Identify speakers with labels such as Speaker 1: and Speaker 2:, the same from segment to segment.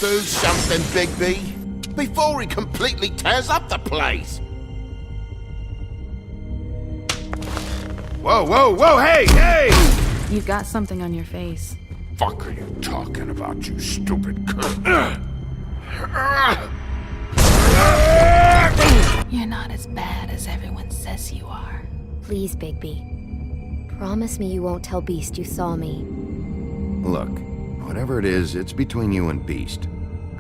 Speaker 1: Do something, Bigby, before he completely tears up the place.
Speaker 2: Whoa, whoa, whoa, hey, hey!
Speaker 3: You've got something on your face.
Speaker 1: Fuck are you talking about, you stupid cunt?
Speaker 3: You're not as bad as everyone says you are.
Speaker 4: Please, Bigby. Promise me you won't tell Beast you saw me.
Speaker 2: Look, whatever it is, it's between you and Beast.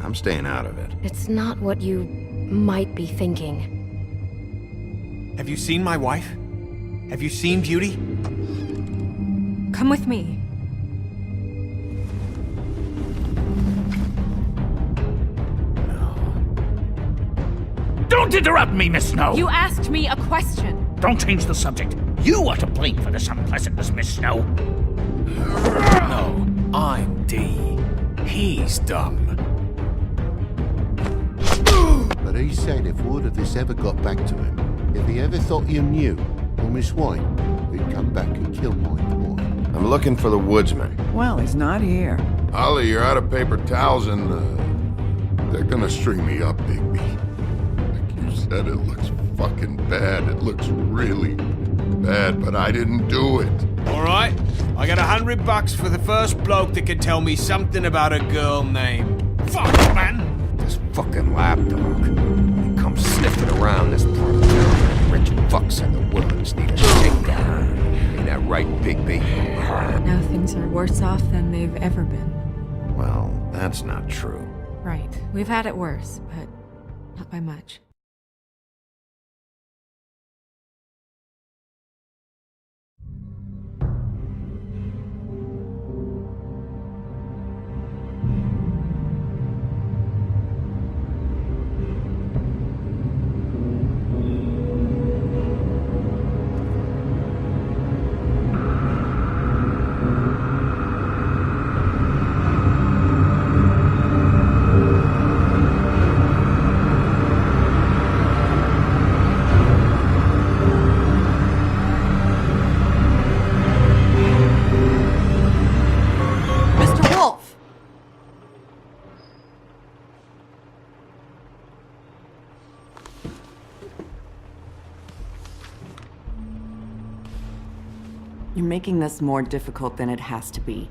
Speaker 2: I'm staying out of it.
Speaker 4: It's not what you might be thinking.
Speaker 5: Have you seen my wife? Have you seen Beauty?
Speaker 3: Come with me.
Speaker 6: Don't interrupt me, Miss Snow!
Speaker 3: You asked me a question.
Speaker 6: Don't change the subject. You are to blame for this unpleasantness, Miss Snow.
Speaker 5: No, I'm D. He's dumb.
Speaker 1: But he said if word of this ever got back to him, if he ever thought you knew, or Miss White, he'd come back and kill my boy.
Speaker 2: I'm looking for the woodsman.
Speaker 7: Well, he's not here.
Speaker 8: Holly, you're out of paper towels and, they're gonna string me up, Bigby. Like you said, it looks fucking bad. It looks really bad, but I didn't do it.
Speaker 5: All right, I got $100 for the first bloke that can tell me something about a girl named... Fuck, man!
Speaker 2: This fucking lapdog. He comes sniffing around this part of town. Rich fucks and the woodlands need a shakedown. Ain't that right, Bigby?
Speaker 3: Now things are worse off than they've ever been.
Speaker 2: Well, that's not true.
Speaker 3: Right. We've had it worse, but not by much.
Speaker 7: You're making this more difficult than it has to be.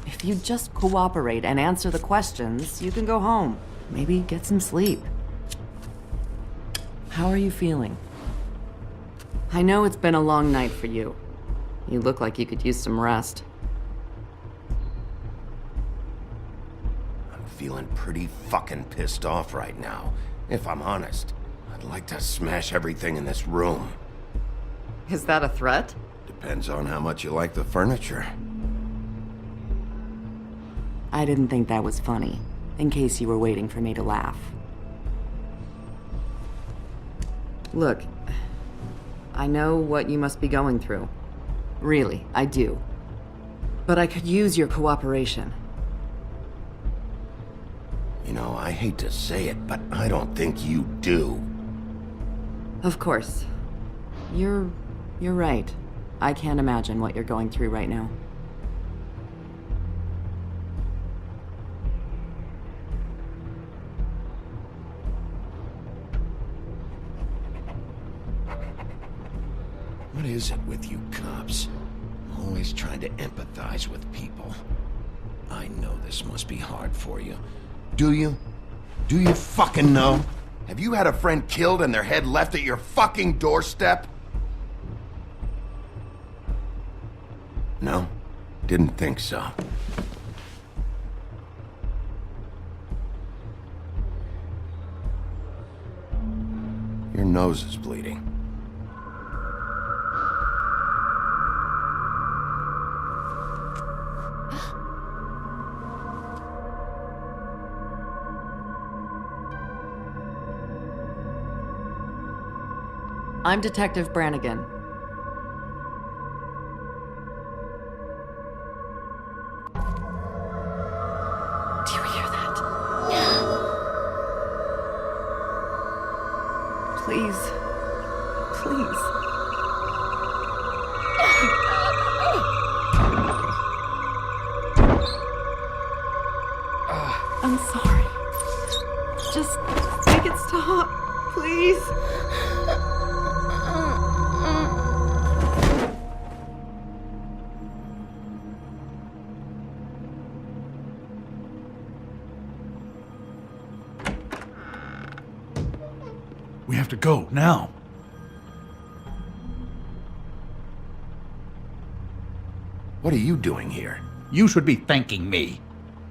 Speaker 7: If you just cooperate and answer the questions, you can go home. Maybe get some sleep. How are you feeling? I know it's been a long night for you. You look like you could use some rest.
Speaker 2: I'm feeling pretty fucking pissed off right now. If I'm honest, I'd like to smash everything in this room.
Speaker 7: Is that a threat?
Speaker 2: Depends on how much you like the furniture.
Speaker 7: I didn't think that was funny, in case you were waiting for me to laugh. Look, I know what you must be going through. Really, I do. But I could use your cooperation.
Speaker 2: You know, I hate to say it, but I don't think you do.
Speaker 7: Of course. You're right. I can't imagine what you're going through right now.
Speaker 2: What is it with you cops? Always trying to empathize with people. I know this must be hard for you. Do you? Do you fucking know? Have you had a friend killed and their head left at your fucking doorstep? No? Didn't think so. Your nose is bleeding.
Speaker 7: I'm Detective Brannigan.
Speaker 3: Do you hear that?
Speaker 7: Please. Please. I'm sorry. Just make it stop, please.
Speaker 6: We have to go, now.
Speaker 2: What are you doing here?
Speaker 6: You should be thanking me.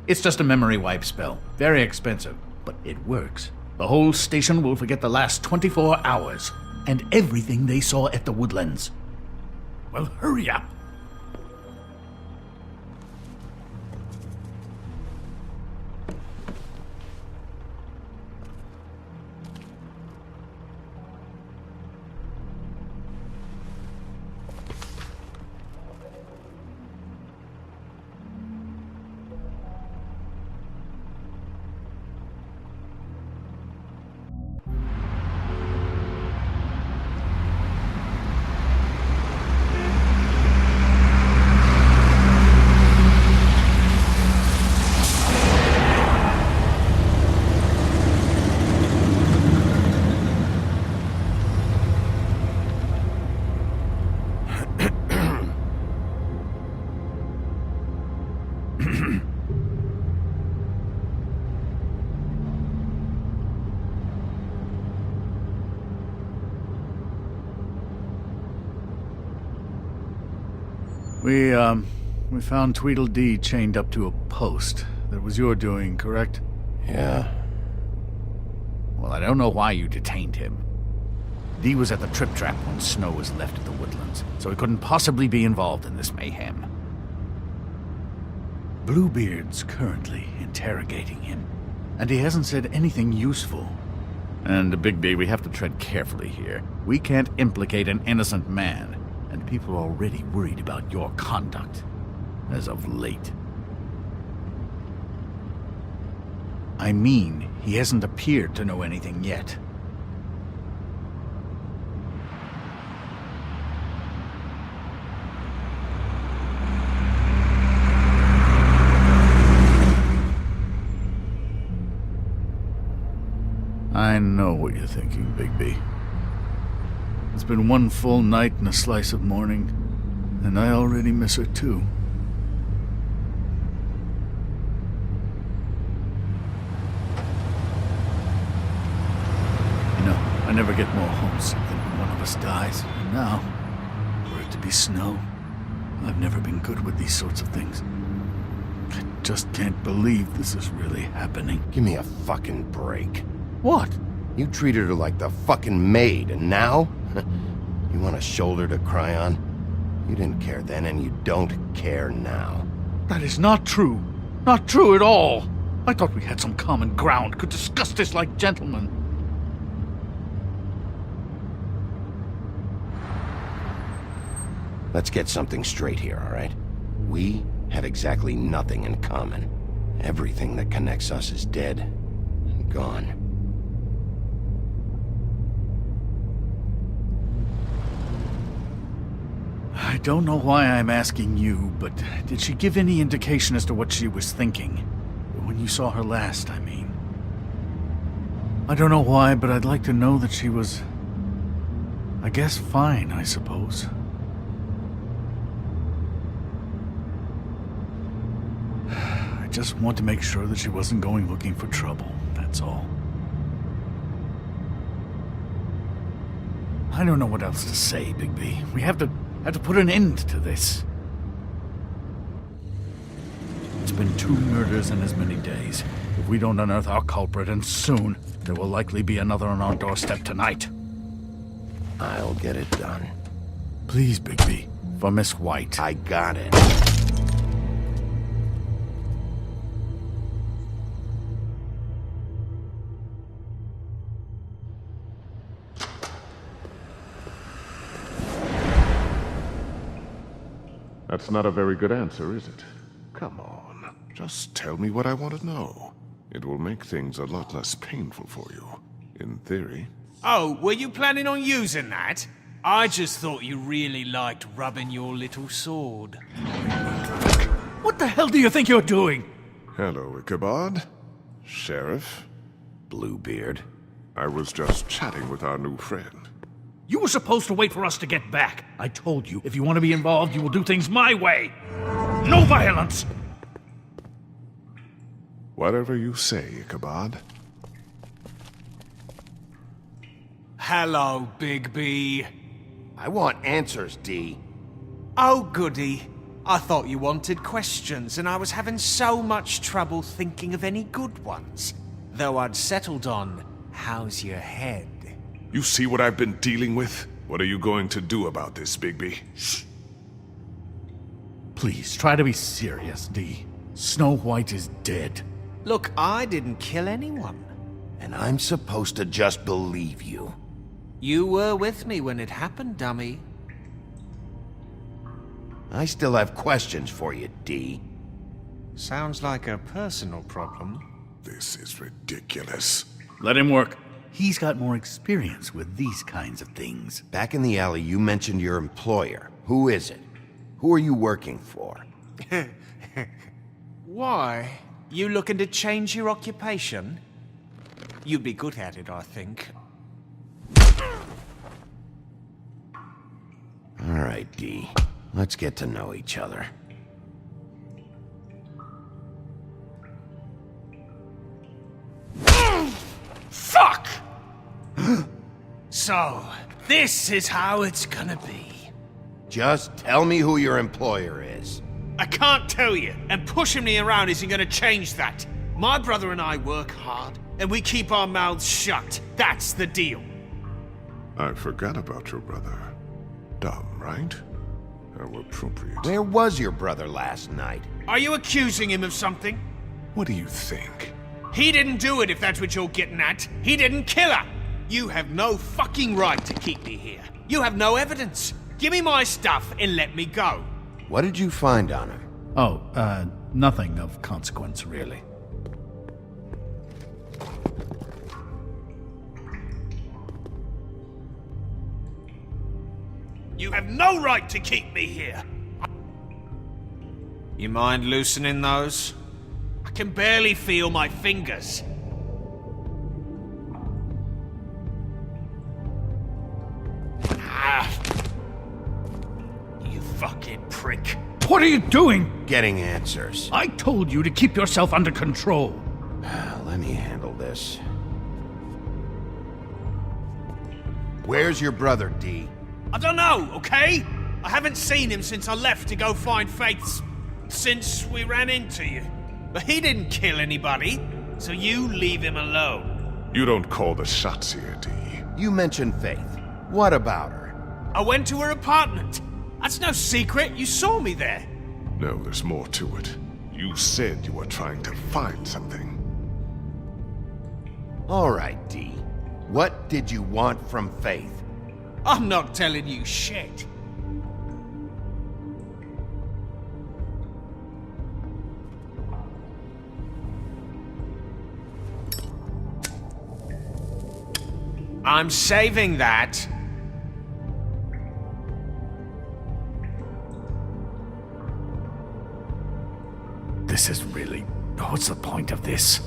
Speaker 6: It's just a memory wipe spell. Very expensive, but it works. The whole station will forget the last 24 hours, and everything they saw at the Woodlands. Well, hurry up. We found Tweedledee chained up to a post. That was your doing, correct?
Speaker 2: Yeah.
Speaker 6: Well, I don't know why you detained him. Dee was at the Trip Trap when Snow was left at the Woodlands, so he couldn't possibly be involved in this mayhem. Bluebeard's currently interrogating him, and he hasn't said anything useful. And, Bigby, we have to tread carefully here. We can't implicate an innocent man, and people are already worried about your conduct, as of late. I mean, he hasn't appeared to know anything yet. I know what you're thinking, Bigby. It's been one full night and a slice of morning, and I already miss her too. You know, I never get more homesick than when one of us dies. And now, for it to be Snow, I've never been good with these sorts of things. I just can't believe this is really happening.
Speaker 2: Give me a fucking break.
Speaker 6: What?
Speaker 2: You treated her like the fucking maid, and now? You want a shoulder to cry on? You didn't care then, and you don't care now.
Speaker 6: That is not true. Not true at all. I thought we had some common ground, could discuss this like gentlemen.
Speaker 2: Let's get something straight here, all right? We have exactly nothing in common. Everything that connects us is dead and gone.
Speaker 6: I don't know why I'm asking you, but did she give any indication as to what she was thinking? When you saw her last, I mean. I don't know why, but I'd like to know that she was, I guess, fine, I suppose. I just want to make sure that she wasn't going looking for trouble, that's all. I don't know what else to say, Bigby. We have to put an end to this. It's been 2 murders in as many days. If we don't unearth our culprit, and soon, there will likely be another on our doorstep tonight.
Speaker 2: I'll get it done.
Speaker 6: Please, Bigby. For Miss White.
Speaker 2: I got it.
Speaker 9: That's not a very good answer, is it? Come on, just tell me what I want to know. It will make things a lot less painful for you, in theory.
Speaker 5: Oh, were you planning on using that? I just thought you really liked rubbing your little sword.
Speaker 6: What the hell do you think you're doing?
Speaker 9: Hello, Ichabod. Sheriff?
Speaker 2: Bluebeard.
Speaker 9: I was just chatting with our new friend.
Speaker 6: You were supposed to wait for us to get back. I told you, if you want to be involved, you will do things my way. No violence!
Speaker 9: Whatever you say, Ichabod.
Speaker 5: Hello, Bigby.
Speaker 2: I want answers, D.
Speaker 5: Oh, goody. I thought you wanted questions, and I was having so much trouble thinking of any good ones. Though I'd settled on, how's your head?
Speaker 9: You see what I've been dealing with? What are you going to do about this, Bigby?
Speaker 6: Shh. Please, try to be serious, D. Snow White is dead.
Speaker 5: Look, I didn't kill anyone.
Speaker 2: And I'm supposed to just believe you.
Speaker 5: You were with me when it happened, dummy.
Speaker 2: I still have questions for you, D.
Speaker 5: Sounds like a personal problem.
Speaker 9: This is ridiculous.
Speaker 6: Let him work. He's got more experience with these kinds of things.
Speaker 2: Back in the alley, you mentioned your employer. Who is it? Who are you working for?
Speaker 5: Why? You looking to change your occupation? You'd be good at it, I think.
Speaker 2: All right, D. Let's get to know each other.
Speaker 5: Fuck! So, this is how it's gonna be.
Speaker 2: Just tell me who your employer is.
Speaker 5: I can't tell you, and pushing me around isn't gonna change that. My brother and I work hard, and we keep our mouths shut. That's the deal.
Speaker 9: I forgot about your brother. Dumb, right? How appropriate.
Speaker 2: Where was your brother last night?
Speaker 5: Are you accusing him of something?
Speaker 9: What do you think?
Speaker 5: He didn't do it, if that's what you're getting at. He didn't kill her. You have no fucking right to keep me here. You have no evidence. Give me my stuff and let me go.
Speaker 2: What did you find on him?
Speaker 6: Oh, nothing of consequence, really.
Speaker 5: You have no right to keep me here. You mind loosening those? I can barely feel my fingers. Ah. You fucking prick.
Speaker 6: What are you doing?
Speaker 2: Getting answers.
Speaker 6: I told you to keep yourself under control.
Speaker 2: Let me handle this. Where's your brother, D?
Speaker 5: I don't know, okay? I haven't seen him since I left to go find Faith's... since we ran into you. But he didn't kill anybody, so you leave him alone.
Speaker 9: You don't call the shots here, D.
Speaker 2: You mentioned Faith. What about her?
Speaker 5: I went to her apartment. That's no secret, you saw me there.
Speaker 9: No, there's more to it. You said you were trying to find something.
Speaker 2: All right, D. What did you want from Faith?
Speaker 5: I'm not telling you shit. I'm saving that.
Speaker 6: This is really... What's the point of this?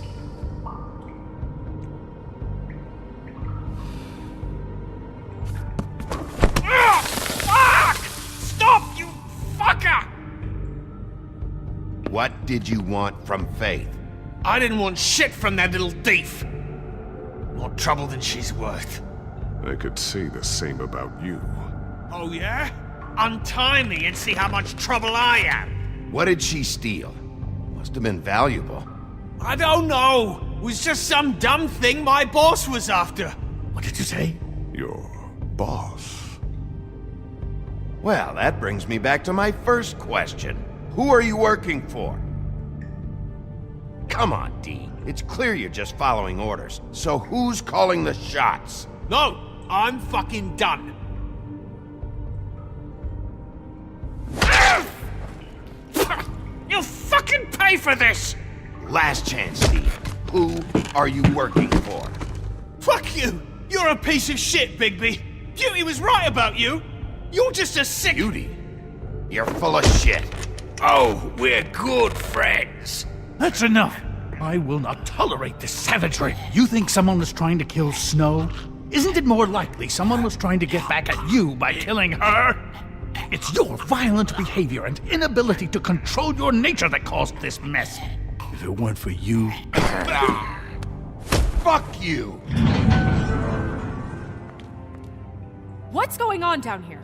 Speaker 5: Fuck! Stop, you fucker!
Speaker 2: What did you want from Faith?
Speaker 5: I didn't want shit from that little thief. More trouble than she's worth.
Speaker 9: I could say the same about you.
Speaker 5: Oh yeah? Untie me and see how much trouble I am.
Speaker 2: What did she steal? Must have been valuable.
Speaker 5: I don't know. It was just some dumb thing my boss was after.
Speaker 6: What did you say?
Speaker 9: Your boss.
Speaker 2: Well, that brings me back to my first question. Who are you working for? Come on, D. It's clear you're just following orders. So who's calling the shots?
Speaker 5: No, I'm fucking done. You'll fucking pay for this!
Speaker 2: Last chance, D. Who are you working for?
Speaker 5: Fuck you! You're a piece of shit, Bigby! Beauty was right about you! You're just a sick...
Speaker 2: Beauty? You're full of shit.
Speaker 5: Oh, we're good friends.
Speaker 6: That's enough. I will not tolerate this savagery. You think someone was trying to kill Snow? Isn't it more likely someone was trying to get back at you by killing her? It's your violent behavior and inability to control your nature that caused this mess. If it weren't for you...
Speaker 2: Fuck you!
Speaker 3: What's going on down here?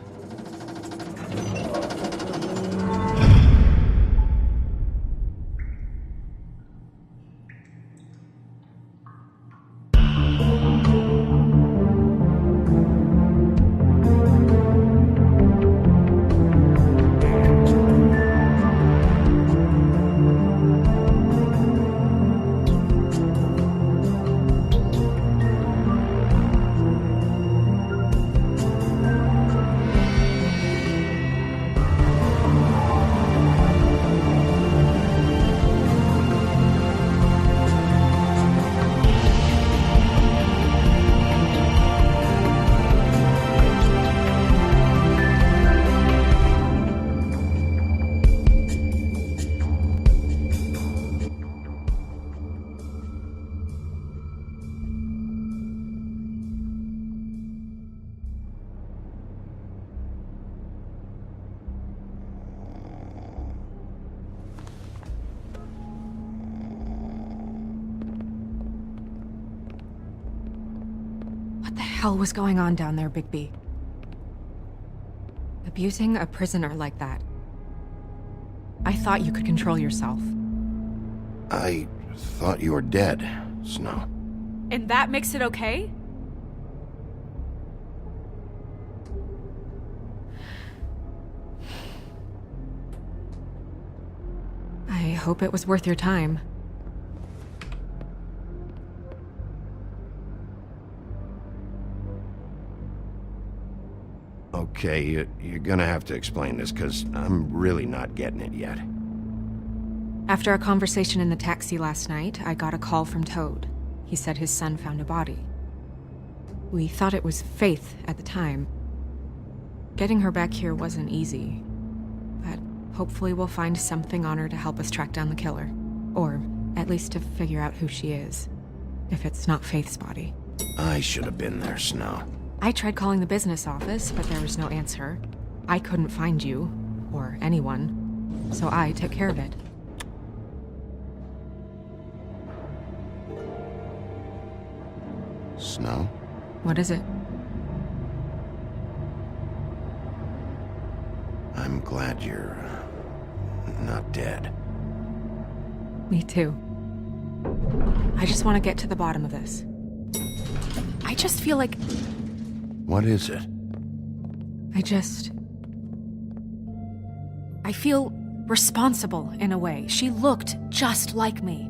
Speaker 3: What the hell was going on down there, Bigby? Abusing a prisoner like that. I thought you could control yourself.
Speaker 2: I thought you were dead, Snow.
Speaker 3: And that makes it okay? I hope it was worth your time.
Speaker 2: Okay, you're gonna have to explain this, because I'm really not getting it yet.
Speaker 3: After a conversation in the taxi last night, I got a call from Toad. He said his son found a body. We thought it was Faith at the time. Getting her back here wasn't easy, but hopefully we'll find something on her to help us track down the killer. Or at least to figure out who she is, if it's not Faith's body.
Speaker 2: I should have been there, Snow.
Speaker 3: I tried calling the business office, but there was no answer. I couldn't find you, or anyone, so I took care of it.
Speaker 2: Snow?
Speaker 3: What is it?
Speaker 2: I'm glad you're not dead.
Speaker 3: Me too. I just want to get to the bottom of this. I just feel like...
Speaker 2: What is it?
Speaker 3: I feel responsible in a way. She looked just like me.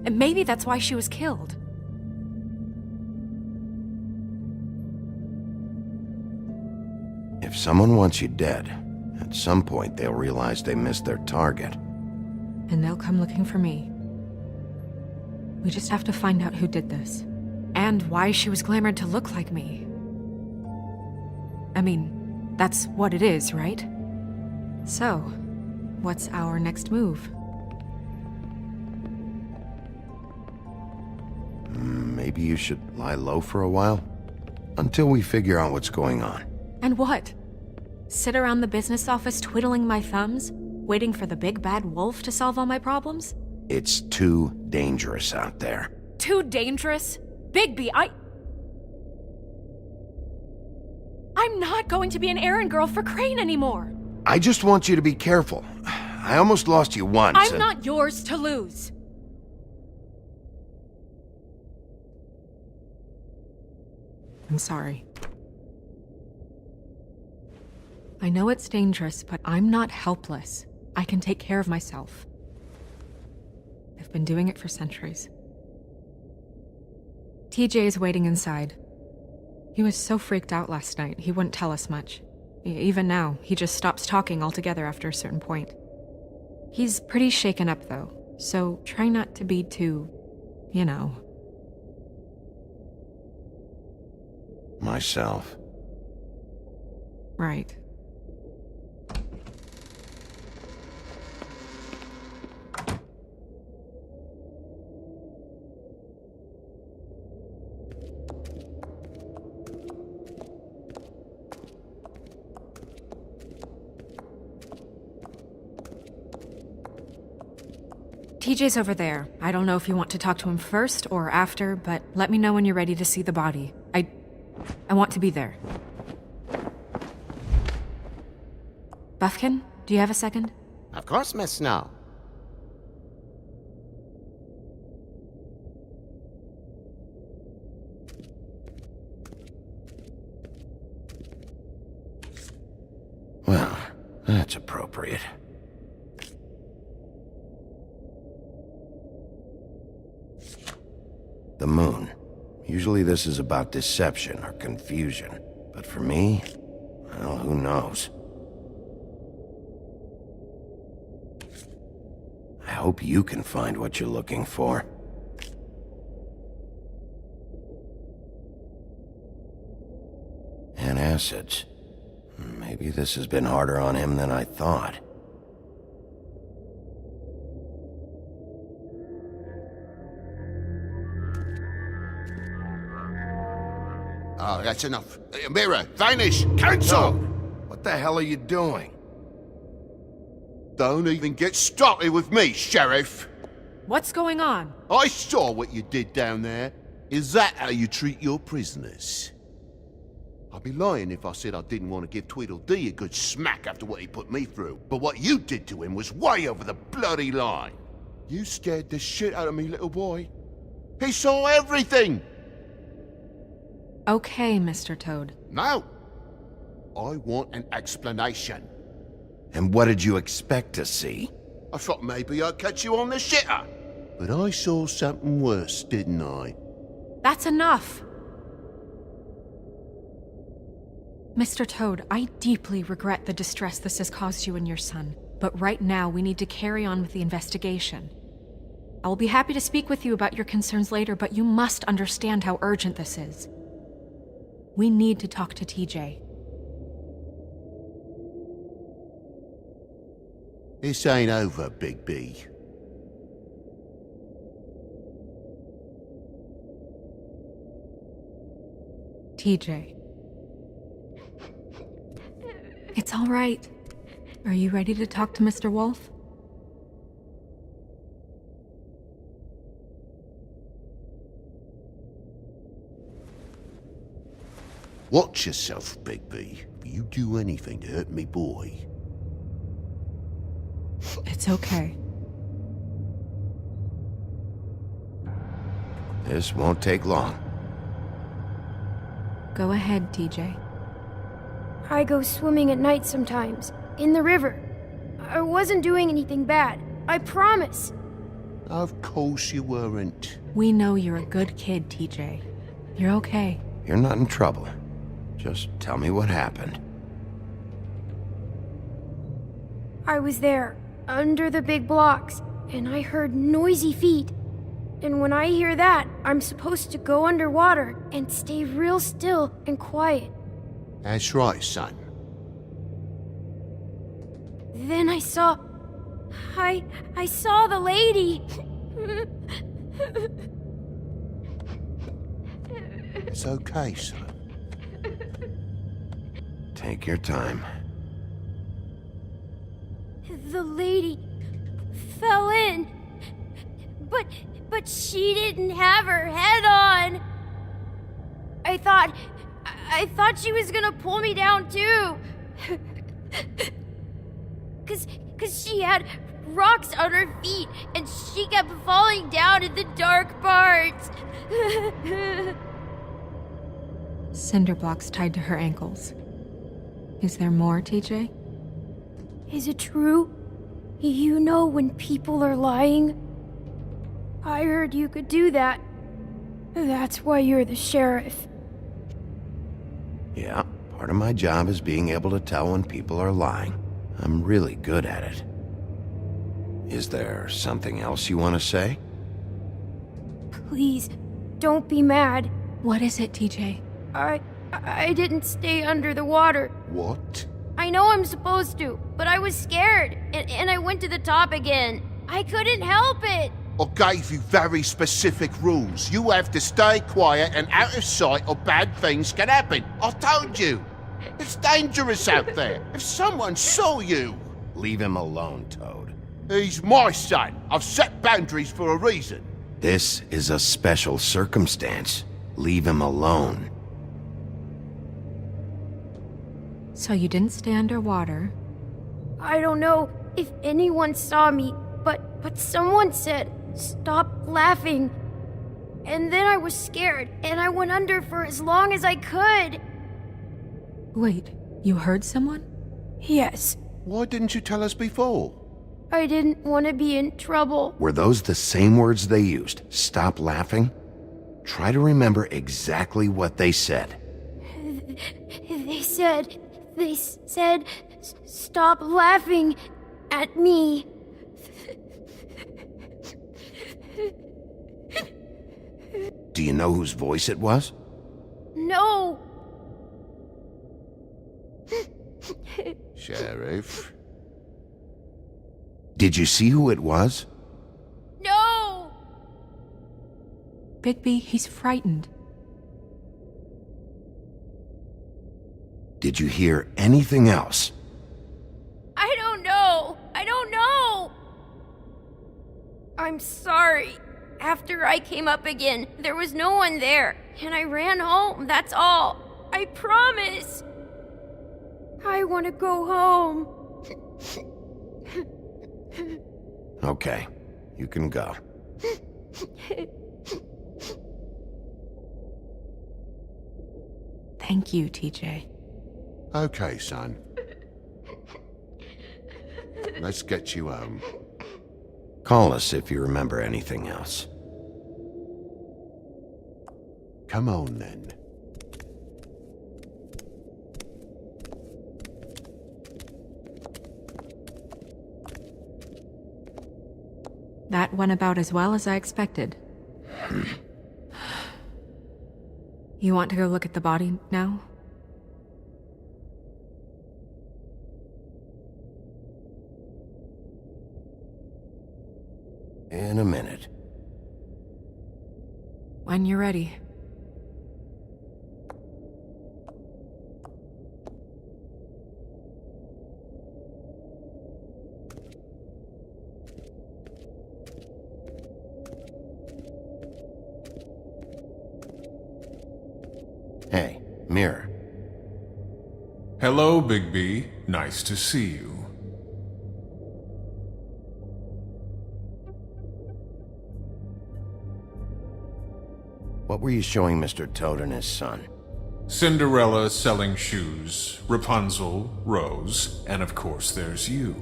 Speaker 3: And maybe that's why she was killed.
Speaker 2: If someone wants you dead, at some point they'll realize they missed their target.
Speaker 3: And they'll come looking for me. We just have to find out who did this. And why she was glamored to look like me. I mean, that's what it is, right? So, what's our next move?
Speaker 2: Maybe you should lie low for a while? Until we figure out what's going on.
Speaker 3: And what? Sit around the business office twiddling my thumbs, waiting for the big bad wolf to solve all my problems?
Speaker 2: It's too dangerous out there.
Speaker 3: Too dangerous? Bigby, I'm not going to be an errand girl for Crane anymore!
Speaker 2: I just want you to be careful. I almost lost you once.
Speaker 3: I'm not yours to lose! I'm sorry. I know it's dangerous, but I'm not helpless. I can take care of myself. I've been doing it for centuries. TJ is waiting inside. He was so freaked out last night, he wouldn't tell us much. Even now, he just stops talking altogether after a certain point. He's pretty shaken up, though, so try not to be too, you know.
Speaker 2: Myself.
Speaker 3: Right. TJ's over there. I don't know if you want to talk to him first or after, but let me know when you're ready to see the body. I want to be there. Buffkin, do you have a second?
Speaker 10: Of course, Miss Snow.
Speaker 2: Well, that's appropriate. The moon. Usually this is about deception or confusion. But for me, well, who knows? I hope you can find what you're looking for. Antacids. Maybe this has been harder on him than I thought.
Speaker 1: Oh, that's enough. Mirror, vanish! Cancel!
Speaker 2: What the hell are you doing?
Speaker 1: Don't even get started with me, Sheriff!
Speaker 3: What's going on?
Speaker 1: I saw what you did down there. Is that how you treat your prisoners? I'd be lying if I said I didn't want to give Tweedledee a good smack after what he put me through. But what you did to him was way over the bloody line. You scared the shit out of me, little boy. He saw everything!
Speaker 3: Okay, Mr. Toad.
Speaker 1: Now, I want an explanation.
Speaker 2: And what did you expect to see?
Speaker 1: I thought maybe I'd catch you on the shitter. But I saw something worse, didn't I?
Speaker 3: That's enough! Mr. Toad, I deeply regret the distress this has caused you and your son. But right now, we need to carry on with the investigation. I will be happy to speak with you about your concerns later, but you must understand how urgent this is. We need to talk to TJ.
Speaker 1: This ain't over, Big B.
Speaker 3: TJ. It's all right. Are you ready to talk to Mr. Wolf?
Speaker 1: Watch yourself, Big B. If you do anything to hurt me, boy.
Speaker 3: It's okay.
Speaker 2: This won't take long.
Speaker 3: Go ahead, TJ.
Speaker 11: I go swimming at night sometimes, in the river. I wasn't doing anything bad, I promise.
Speaker 1: Of course you weren't.
Speaker 3: We know you're a good kid, TJ. You're okay.
Speaker 2: You're not in trouble. Just tell me what happened.
Speaker 11: I was there, under the big blocks, and I heard noisy feet. And when I hear that, I'm supposed to go underwater and stay real still and quiet.
Speaker 1: That's right, son.
Speaker 11: Then I saw the lady.
Speaker 1: It's okay, son.
Speaker 2: Take your time.
Speaker 11: The lady fell in. But she didn't have her head on. I thought she was gonna pull me down too. Cause she had rocks on her feet and she kept falling down in the dark parts.
Speaker 3: Cinder blocks tied to her ankles. Is there more, TJ?
Speaker 11: Is it true? You know when people are lying? I heard you could do that. That's why you're the sheriff.
Speaker 2: Yeah, part of my job is being able to tell when people are lying. I'm really good at it. Is there something else you want to say?
Speaker 11: Please, don't be mad.
Speaker 3: What is it, TJ?
Speaker 11: I didn't stay under the water.
Speaker 1: What?
Speaker 11: I know I'm supposed to, but I was scared, and I went to the top again. I couldn't help it.
Speaker 1: I gave you very specific rules. You have to stay quiet and out of sight or bad things can happen. I told you. It's dangerous out there. If someone saw you...
Speaker 2: Leave him alone, Toad.
Speaker 1: He's my son. I've set boundaries for a reason.
Speaker 2: This is a special circumstance. Leave him alone.
Speaker 3: So you didn't stay underwater.
Speaker 11: I don't know if anyone saw me, but someone said, "Stop laughing." And then I was scared, and I went under for as long as I could.
Speaker 3: Wait, you heard someone?
Speaker 11: Yes,
Speaker 1: Why didn't you tell us before?
Speaker 11: I didn't want to be in trouble.
Speaker 2: Were those the same words they used? Stop laughing? Try to remember exactly what they said.
Speaker 11: They said, "Stop laughing at me."
Speaker 2: Do you know whose voice it was?
Speaker 11: No.
Speaker 1: Sheriff?
Speaker 2: Did you see who it was?
Speaker 11: No.
Speaker 3: Bigby, he's frightened.
Speaker 2: Did you hear anything else?
Speaker 11: I don't know. I'm sorry. After I came up again, there was no one there, and I ran home, that's all. I promise. I want to go home.
Speaker 2: Okay, you can go.
Speaker 3: Thank you, TJ.
Speaker 1: Okay, son. Let's get you home.
Speaker 2: Call us if you remember anything else.
Speaker 1: Come on, then.
Speaker 3: That went about as well as I expected. You want to go look at the body now?
Speaker 2: In a minute.
Speaker 3: When you're ready.
Speaker 2: Hey, mirror.
Speaker 10: Hello, Bigby. Nice to see you.
Speaker 2: What were you showing Mr. Toad and his son?
Speaker 10: Cinderella selling shoes, Rapunzel, Rose, and of course there's you.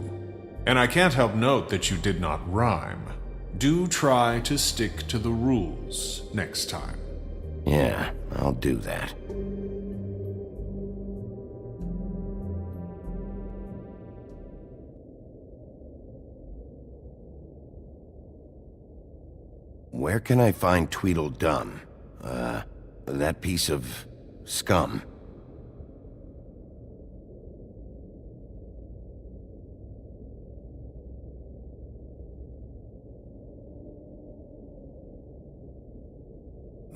Speaker 10: And I can't help note that you did not rhyme. Do try to stick to the rules next time.
Speaker 2: Yeah, I'll do that. Where can I find Tweedledum? That piece of scum.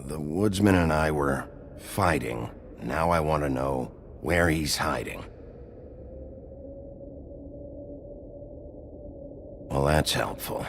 Speaker 2: The woodsman and I were fighting. Now I want to know where he's hiding. Well, that's helpful.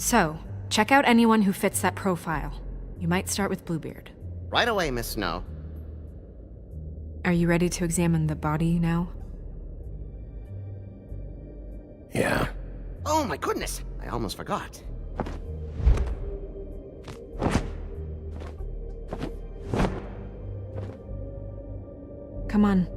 Speaker 3: So, check out anyone who fits that profile. You might start with Bluebeard.
Speaker 12: Right away, Miss Snow.
Speaker 3: Are you ready to examine the body now?
Speaker 2: Yeah.
Speaker 12: Oh my goodness, I almost forgot.
Speaker 3: Come on.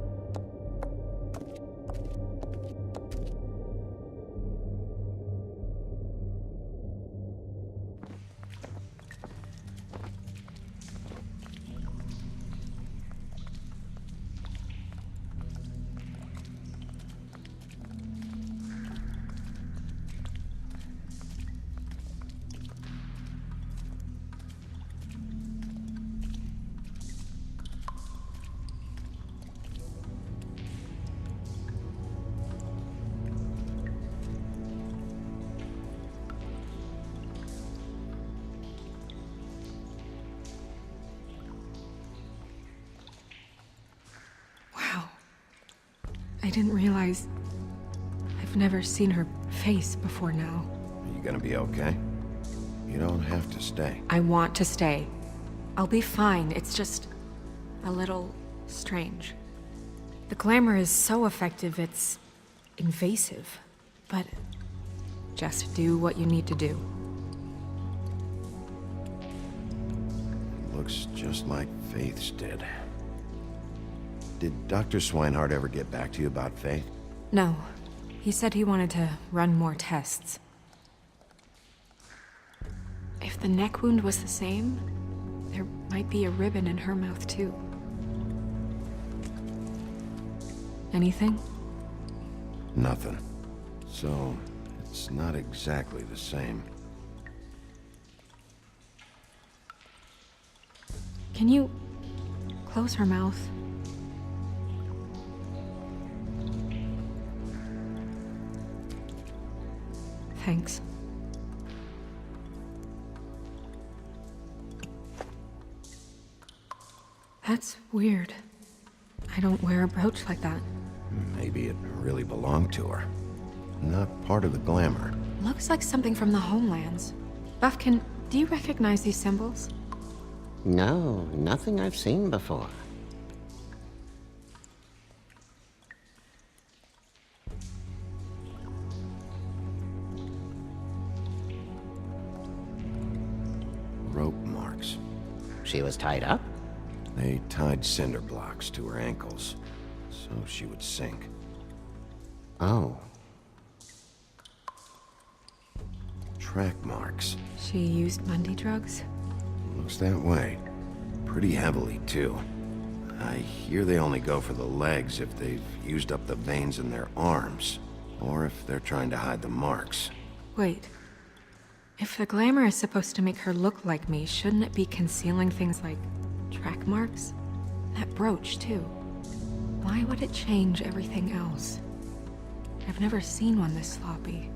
Speaker 3: I didn't realize... I've never seen her face before now.
Speaker 2: Are you gonna be okay? You don't have to stay.
Speaker 3: I want to stay. I'll be fine. It's just... a little... strange. The glamour is so effective, it's... invasive. But... just do what you need to do.
Speaker 2: Looks just like Faith's did. Did Dr. Swinehart ever get back to you about Faith?
Speaker 3: No. He said he wanted to run more tests. If the neck wound was the same, there might be a ribbon in her mouth too. Anything?
Speaker 2: Nothing. So, it's not exactly the same.
Speaker 3: Can you close her mouth? Thanks. That's weird. I don't wear a brooch like that.
Speaker 2: Maybe it really belonged to her. Not part of the glamour.
Speaker 3: Looks like something from the homelands. Buffkin, do you recognize these symbols?
Speaker 12: No, nothing I've seen before.
Speaker 2: Rope marks.
Speaker 12: She was tied up?
Speaker 2: They tied cinder blocks to her ankles, so she would sink.
Speaker 12: Oh.
Speaker 2: Track marks.
Speaker 3: She used Mundy drugs?
Speaker 2: Looks that way. Pretty heavily, too. I hear they only go for the legs if they've used up the veins in their arms, or if they're trying to hide the marks.
Speaker 3: Wait. If the glamour is supposed to make her look like me, shouldn't it be concealing things like track marks? That brooch, too. Why would it change everything else? I've never seen one this sloppy.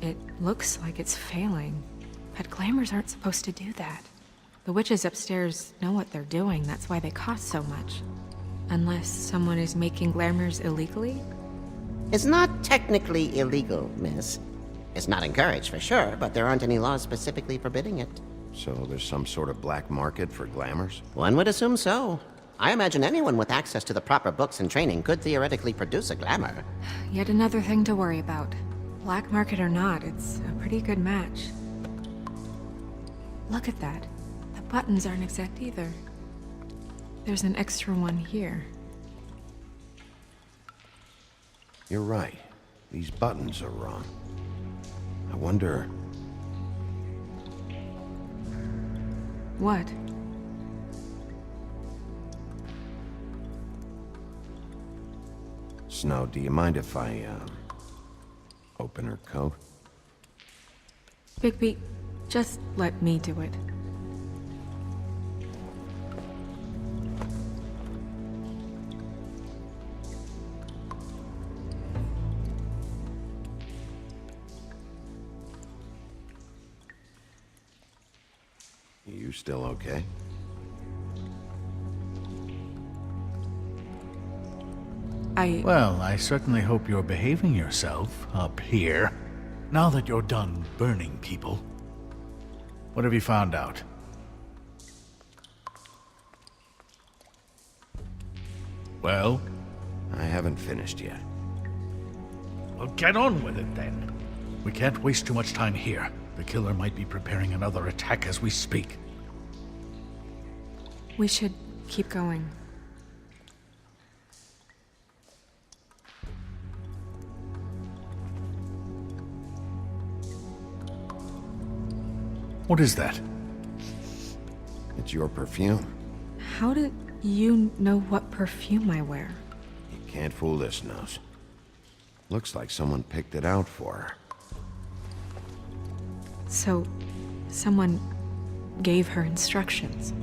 Speaker 3: It looks like it's failing, but glamours aren't supposed to do that. The witches upstairs know what they're doing, that's why they cost so much. Unless someone is making glamours illegally?
Speaker 12: It's not technically illegal, miss. It's not encouraged for sure, but there aren't any laws specifically forbidding it.
Speaker 2: So there's some sort of black market for glamours?
Speaker 12: One would assume so. I imagine anyone with access to the proper books and training could theoretically produce a glamour.
Speaker 3: Yet another thing to worry about. Black market or not, it's a pretty good match. Look at that. The buttons aren't exact either. There's an extra one here.
Speaker 2: You're right. These buttons are wrong. I wonder...
Speaker 3: What?
Speaker 2: Snow, do you mind if I, open her coat?
Speaker 3: Bigby, just let me do it.
Speaker 2: You still okay?
Speaker 6: Well, I certainly hope you're behaving yourself up here, now that you're done burning people. What have you found out? Well?
Speaker 2: I haven't finished yet.
Speaker 6: Well, get on with it then. We can't waste too much time here. The killer might be preparing another attack as we speak.
Speaker 3: We should keep going.
Speaker 6: What is that?
Speaker 2: It's your perfume.
Speaker 3: How did you know what perfume I wear?
Speaker 2: You can't fool this nose. Looks like someone picked it out for her.
Speaker 3: So, someone gave her instructions.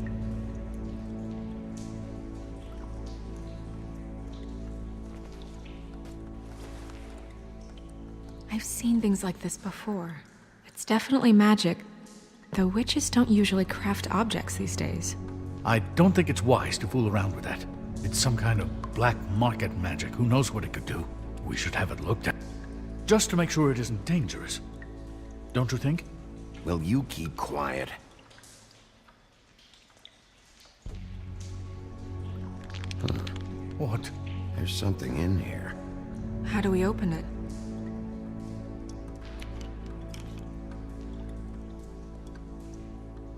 Speaker 3: I've seen things like this before. It's definitely magic, though witches don't usually craft objects these days.
Speaker 6: I don't think it's wise to fool around with that. It's some kind of black market magic. Who knows what it could do? We should have it looked at. Just to make sure it isn't dangerous. Don't you think?
Speaker 2: Will you keep quiet?
Speaker 6: What?
Speaker 2: There's something in here.
Speaker 3: How do we open it?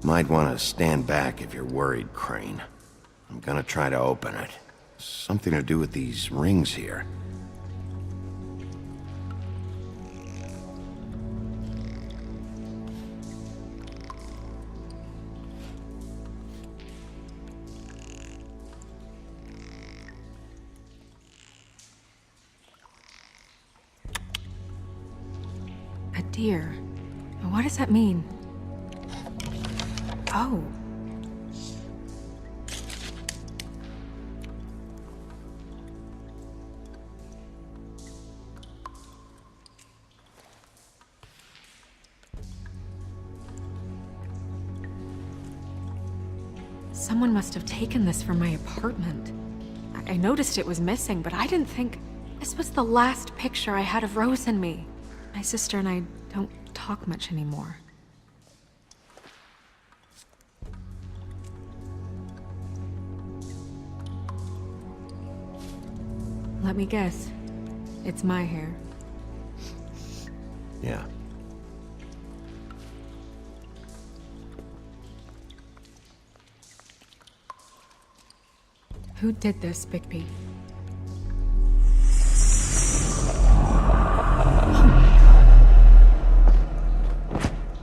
Speaker 2: Might want to stand back if you're worried, Crane. I'm gonna try to open it. Something to do with these rings here.
Speaker 3: A deer. What does that mean? Oh. Someone must have taken this from my apartment. I noticed it was missing, but I didn't think this was the last picture I had of Rose and me. My sister and I don't talk much anymore. Let me guess. It's my hair.
Speaker 2: Yeah.
Speaker 3: Who did this, Bigby?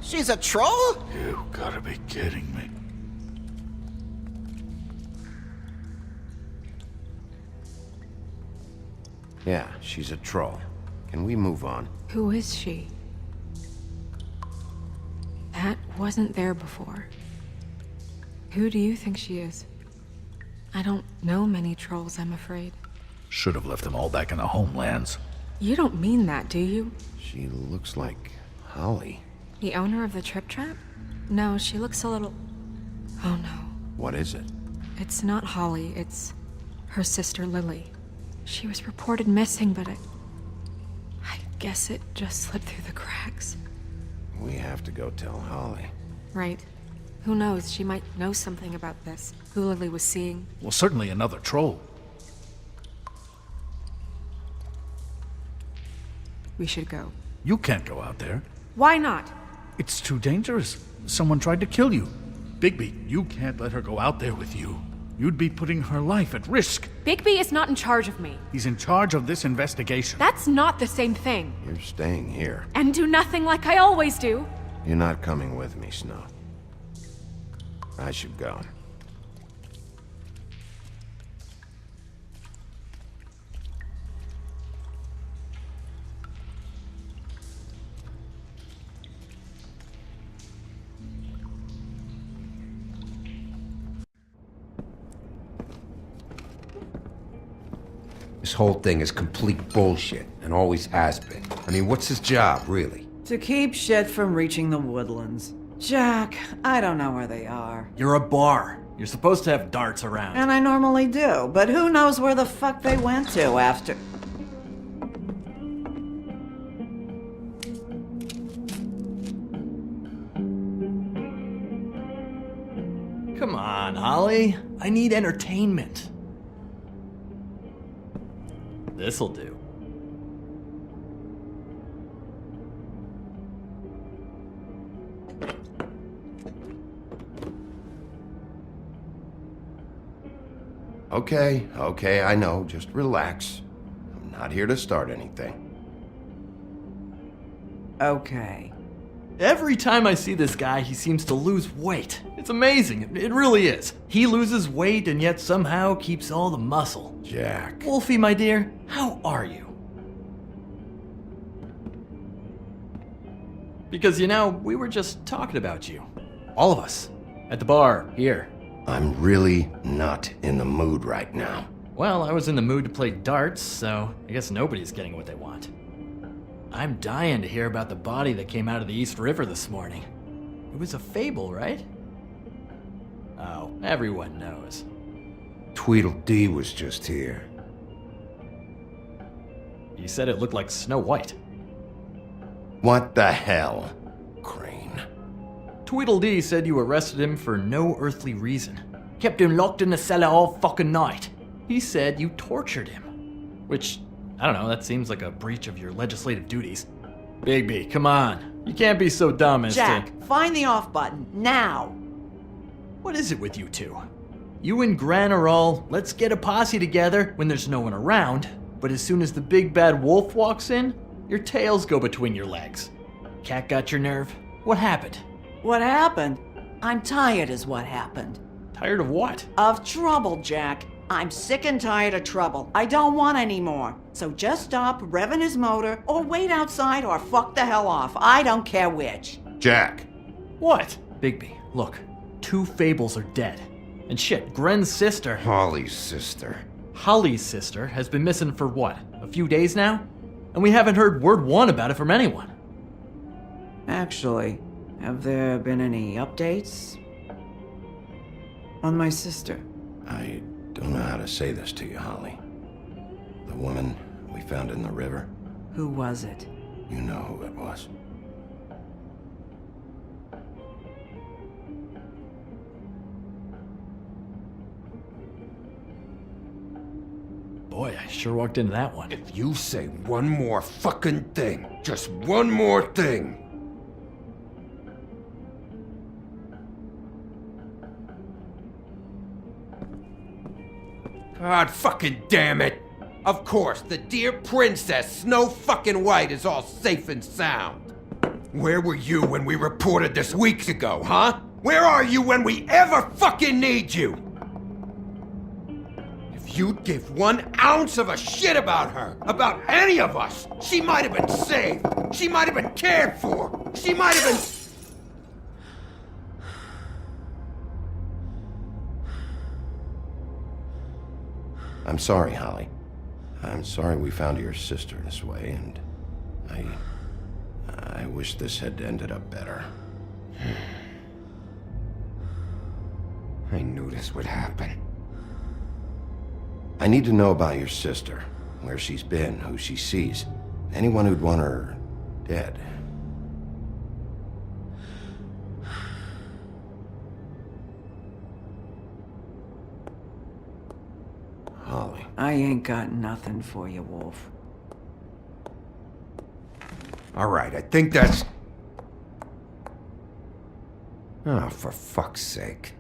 Speaker 12: She's a troll?
Speaker 6: You gotta be kidding me.
Speaker 2: Yeah, she's a troll. Can we move on?
Speaker 3: Who is she? That wasn't there before. Who do you think she is? I don't know many trolls, I'm afraid.
Speaker 6: Should have left them all back in the homelands.
Speaker 3: You don't mean that, do you?
Speaker 2: She looks like Holly.
Speaker 3: The owner of the Trip Trap? No, she looks a little... Oh no.
Speaker 2: What is it?
Speaker 3: It's not Holly, it's her sister Lily. She was reported missing, but I guess it just slipped through the cracks.
Speaker 2: We have to go tell Holly.
Speaker 3: Right. Who knows, she might know something about this. Who Lily was seeing.
Speaker 6: Well, certainly another troll.
Speaker 3: We should go.
Speaker 6: You can't go out there.
Speaker 3: Why not?
Speaker 6: It's too dangerous. Someone tried to kill you. Bigby, you can't let her go out there with you. You'd be putting her life at risk.
Speaker 3: Bigby is not in charge of me.
Speaker 6: He's in charge of this investigation.
Speaker 3: That's not the same thing.
Speaker 2: You're staying here.
Speaker 3: And do nothing like I always do.
Speaker 2: You're not coming with me, Snow. I should go.
Speaker 13: This whole thing is complete bullshit, and always has been. I mean, what's his job, really?
Speaker 7: To keep shit from reaching the woodlands. Jack, I don't know where they are.
Speaker 14: You're a bar. You're supposed to have darts around.
Speaker 7: And I normally do, but who knows where the fuck they went to after...
Speaker 14: Come on, Holly. I need entertainment. This'll do.
Speaker 2: Okay, I know. Just relax. I'm not here to start anything.
Speaker 7: Okay.
Speaker 14: Every time I see this guy, he seems to lose weight. It's amazing. It really is. He loses weight and yet somehow keeps all the muscle.
Speaker 2: Jack.
Speaker 14: Wolfie, my dear, how are you? Because, you know, we were just talking about you. All of us. At the bar, here.
Speaker 2: I'm really not in the mood right now.
Speaker 14: Well, I was in the mood to play darts, so I guess nobody's getting what they want. I'm dying to hear about the body that came out of the East River this morning. It was a fable, right? Oh, everyone knows.
Speaker 13: Tweedledee was just here.
Speaker 14: He said it looked like Snow White.
Speaker 2: What the hell, Crane?
Speaker 14: Tweedledee said you arrested him for no earthly reason. Kept him locked in the cellar all fucking night. He said you tortured him. Which, I don't know, that seems like a breach of your legislative duties. Bigby, come on. You can't be so dumb as
Speaker 15: Jack, find the off button, now!
Speaker 14: What is it with you two? You and Gran are all, let's get a posse together when there's no one around, but as soon as the big bad wolf walks in, your tails go between your legs. Cat got your nerve? What happened?
Speaker 15: What happened? I'm tired is what happened.
Speaker 14: Tired of what?
Speaker 15: Of trouble, Jack. I'm sick and tired of trouble. I don't want any more. So just stop revving his motor, or wait outside, or fuck the hell off. I don't care which.
Speaker 2: Jack.
Speaker 14: What? Bigby, look. 2 fables are dead. And shit, Gren's sister...
Speaker 13: Holly's sister.
Speaker 14: Holly's sister has been missing for what? A few days now? And we haven't heard word one about it from anyone.
Speaker 15: Actually, have there been any updates? On my sister?
Speaker 2: I don't know how to say this to you, Holly. The woman we found in the river.
Speaker 15: Who was it?
Speaker 2: You know who it was.
Speaker 14: Boy, I sure walked into that one.
Speaker 13: If you say one more fucking thing, just one more thing. God fucking damn it! Of course, the dear princess, Snow fucking White, is all safe and sound. Where were you when we reported this weeks ago, huh? Where are you when we ever fucking need you? If you'd give 1 ounce of a shit about her, about any of us, she might have been saved. She might have been cared for. She might have been...
Speaker 2: I'm sorry, Holly. I'm sorry we found your sister this way, and I wish this had ended up better.
Speaker 13: I knew this would happen.
Speaker 2: I need to know about your sister, where she's been, who she sees. Anyone who'd want her dead. Holly.
Speaker 15: I ain't got nothing for you, Wolf.
Speaker 13: All right, I think that's... Oh, for fuck's sake.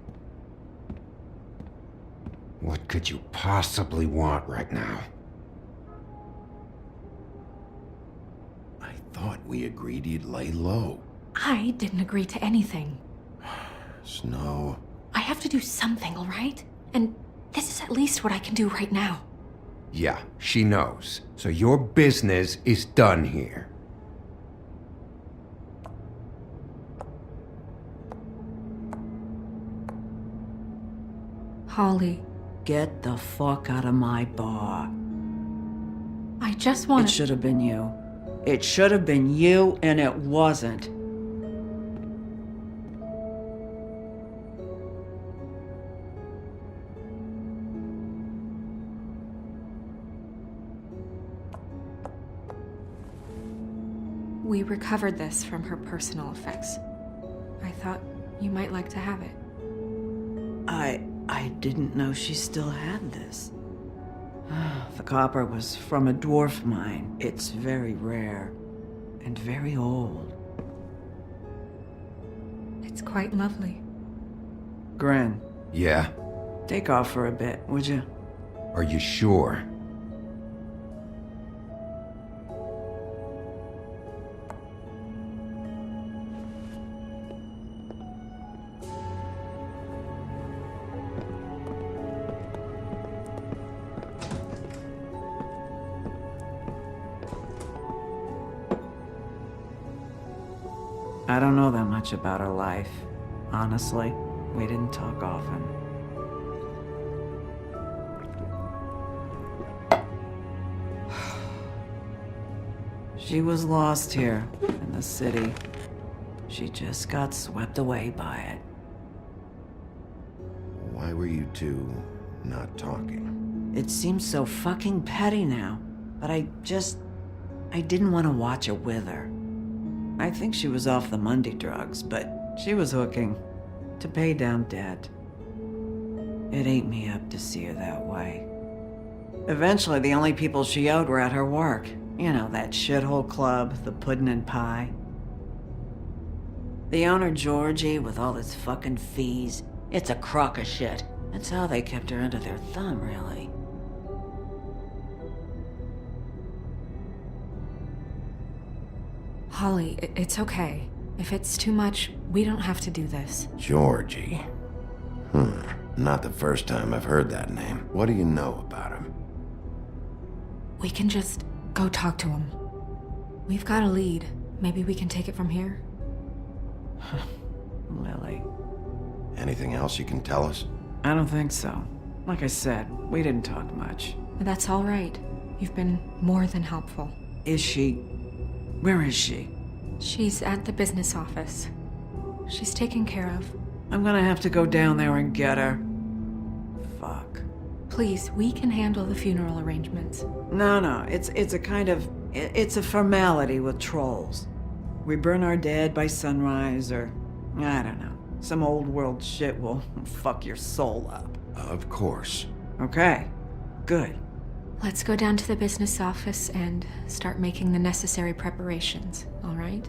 Speaker 13: What could you possibly want right now?
Speaker 2: I thought we agreed you'd lay low.
Speaker 3: I didn't agree to anything.
Speaker 2: Snow.
Speaker 3: I have to do something, all right? And this is at least what I can do right now.
Speaker 13: Yeah, she knows. So your business is done here.
Speaker 3: Holly,
Speaker 15: Get the fuck out of my bar.
Speaker 3: I just want
Speaker 15: It should have been you. It should have been you, and it wasn't.
Speaker 3: We recovered this from her personal effects. I thought you might like to have it.
Speaker 15: I didn't know she still had this. The copper was from a dwarf mine. It's very rare and very old.
Speaker 3: It's quite lovely.
Speaker 15: Gren,
Speaker 13: Yeah?
Speaker 15: take off for a bit, would you?
Speaker 13: Are you sure?
Speaker 15: I don't know that much about her life. Honestly, we didn't talk often. She was lost here in the city. She just got swept away by it.
Speaker 2: Why were you two not talking.
Speaker 15: It seems so fucking petty now, but I didn't want to watch it with her. I think she was off the Monday drugs, but she was hooking to pay down debt. It ate me up to see her that way. Eventually, the only people she owed were at her work. You know, that shithole club, the Puddin' and Pie. The owner, Georgie, with all his fucking fees, it's a crock of shit. That's how they kept her under their thumb, really.
Speaker 3: Holly, it's okay. If it's too much, we don't have to do this.
Speaker 2: Georgie. Not the first time I've heard that name. What do you know about him?
Speaker 3: We can just go talk to him. We've got a lead. Maybe we can take it from here?
Speaker 15: Lily.
Speaker 2: Anything else you can tell us?
Speaker 15: I don't think so. Like I said, we didn't talk much.
Speaker 3: That's all right. You've been more than helpful.
Speaker 15: Is she... Where is she?
Speaker 3: She's at the business office. She's taken care of.
Speaker 15: I'm gonna have to go down there and get her. Fuck.
Speaker 3: Please, we can handle the funeral arrangements.
Speaker 15: No, it's a kind of... It's a formality with trolls. We burn our dead by sunrise, or... I don't know. Some old world shit will fuck your soul up.
Speaker 2: Of course.
Speaker 15: Okay. Good.
Speaker 3: Let's go down to the business office and start making the necessary preparations, all right?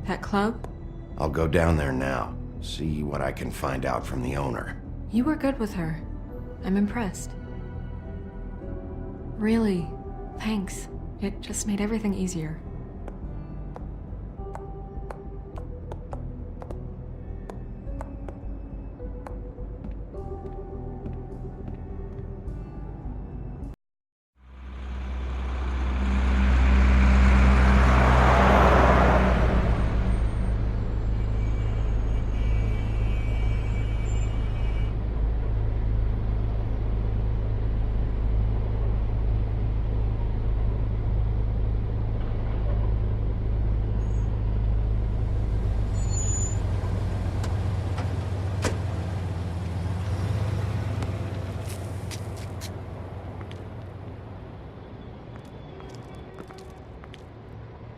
Speaker 3: That club?
Speaker 2: I'll go down there now. See what I can find out from the owner.
Speaker 3: You were good with her. I'm impressed. Really, thanks. It just made everything easier.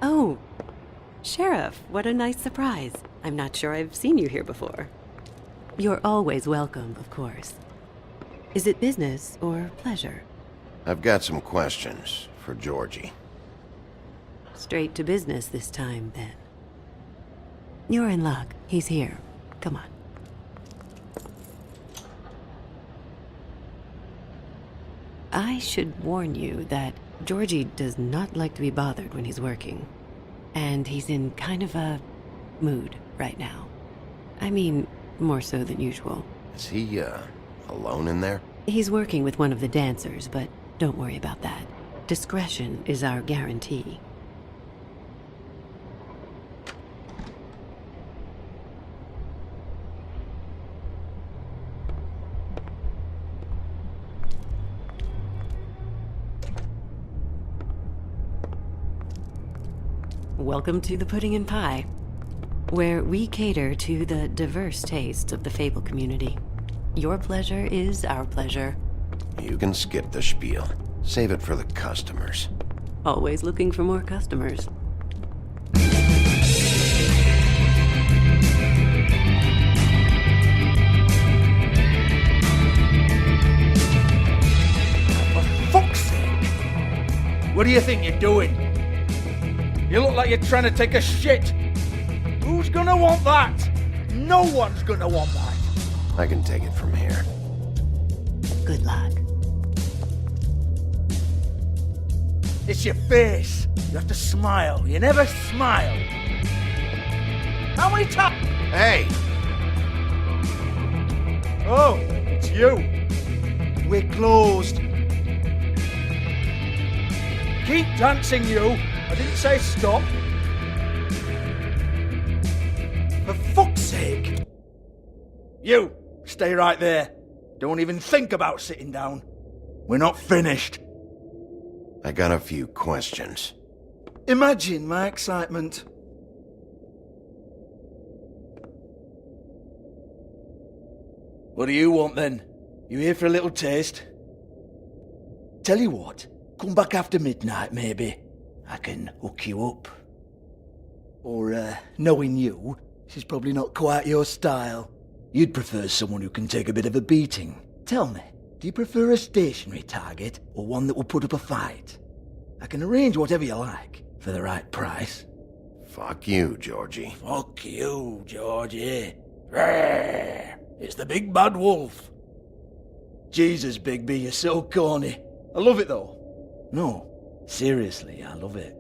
Speaker 16: Oh, Sheriff, what a nice surprise. I'm not sure I've seen you here before. You're always welcome, of course. Is it business or pleasure?
Speaker 2: I've got some questions for Georgie.
Speaker 16: Straight to business this time, then. You're in luck. He's here. Come on. I should warn you that Georgie does not like to be bothered when he's working. And he's in kind of a mood right now. I mean, more so than usual.
Speaker 2: Is he, alone in there?
Speaker 16: He's working with one of the dancers, but don't worry about that. Discretion is our guarantee. Welcome to the Pudding and Pie, where we cater to the diverse tastes of the Fable community. Your pleasure is our pleasure.
Speaker 2: You can skip the spiel. Save it for the customers.
Speaker 16: Always looking for more customers.
Speaker 6: For fuck's sake! What do you think you're doing? You look like you're trying to take a shit. Who's gonna want that? No one's gonna want that.
Speaker 2: I can take it from here.
Speaker 16: Good luck.
Speaker 6: It's your face. You have to smile. You never smile. How many times?
Speaker 2: Hey!
Speaker 6: Oh, it's you. We're closed. Keep dancing, you. I didn't say stop. For fuck's sake. You, stay right there. Don't even think about sitting down. We're not finished.
Speaker 2: I got a few questions.
Speaker 6: Imagine my excitement.
Speaker 17: What do you want then? You here for a little taste? Tell you what, come back after midnight maybe. I can hook you up. Or, knowing you, this is probably not quite your style. You'd prefer someone who can take a bit of a beating. Tell me, do you prefer a stationary target or one that will put up a fight? I can arrange whatever you like for the right price.
Speaker 2: Fuck you, Georgie.
Speaker 17: Fuck you, Georgie. Rawr. It's the big bad wolf. Jesus, Bigby, you're so corny. I love it though. No, seriously, I love it.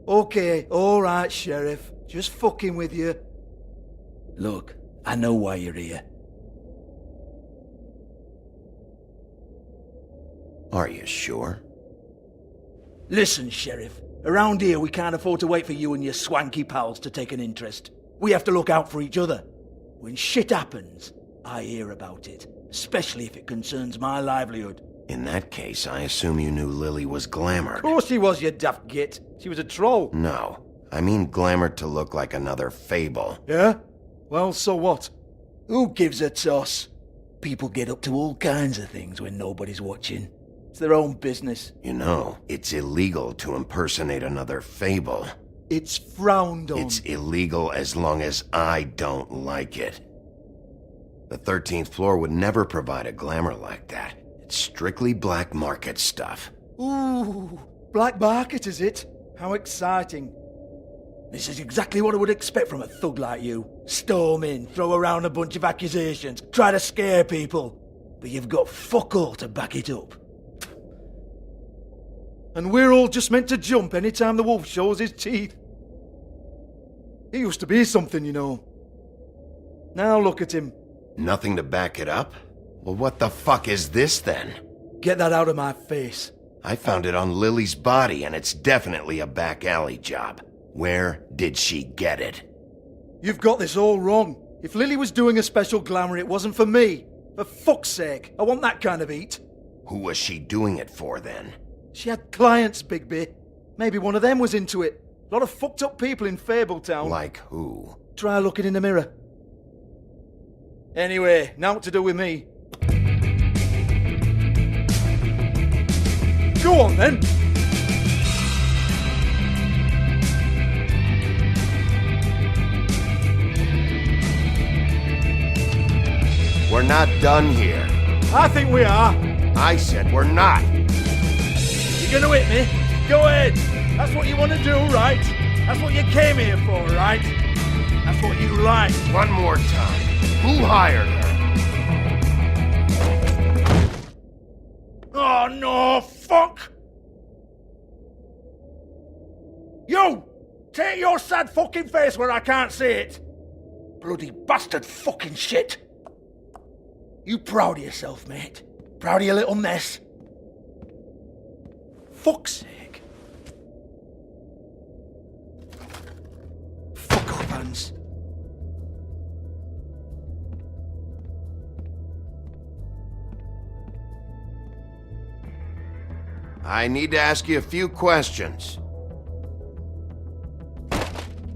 Speaker 17: Okay, alright, Sheriff. Just fucking with you. Look, I know why you're here.
Speaker 2: Are you sure?
Speaker 17: Listen, Sheriff. Around here, we can't afford to wait for you and your swanky pals to take an interest. We have to look out for each other. When shit happens, I hear about it. Especially if it concerns my livelihood.
Speaker 2: In that case, I assume you knew Lily was glamored.
Speaker 17: Of course she was, you daft git. She was a troll.
Speaker 2: No. I mean glamored to look like another fable.
Speaker 17: Yeah? Well, so what? Who gives a toss? People get up to all kinds of things when nobody's watching. It's their own business.
Speaker 2: You know, it's illegal to impersonate another fable.
Speaker 17: It's frowned on.
Speaker 2: It's illegal as long as I don't like it. The 13th floor would never provide a glamour like that. It's strictly black market stuff.
Speaker 17: Ooh, black market is it? How exciting. This is exactly what I would expect from a thug like you. Storm in, throw around a bunch of accusations, try to scare people. But you've got fuck all to back it up. And we're all just meant to jump any time the wolf shows his teeth. He used to be something, you know. Now look at him.
Speaker 2: Nothing to back it up? Well, what the fuck is this then?
Speaker 17: Get that out of my face.
Speaker 2: I found it on Lily's body, and it's definitely a back alley job. Where did she get it?
Speaker 17: You've got this all wrong. If Lily was doing a special glamour, it wasn't for me. For fuck's sake, I want that kind of eat.
Speaker 2: Who was she doing it for then?
Speaker 17: She had clients, Bigby. Maybe one of them was into it. A lot of fucked up people in Fabletown.
Speaker 2: Like who?
Speaker 17: Try looking in the mirror. Anyway, now what to do with me. Go on then!
Speaker 2: We're not done here.
Speaker 17: I think we are.
Speaker 2: I said we're not.
Speaker 17: You're gonna hit me? Go ahead. That's what you want to do, right? That's what you came here for, right? That's what you like.
Speaker 2: One more time. Who hired her?
Speaker 17: Oh no, fuck! You! Take your sad fucking face where I can't see it! Bloody bastard fucking shit! You proud of yourself, mate? Proud of your little mess? Fuck's sake. Fuck off, Hans.
Speaker 2: I need to ask you a few questions.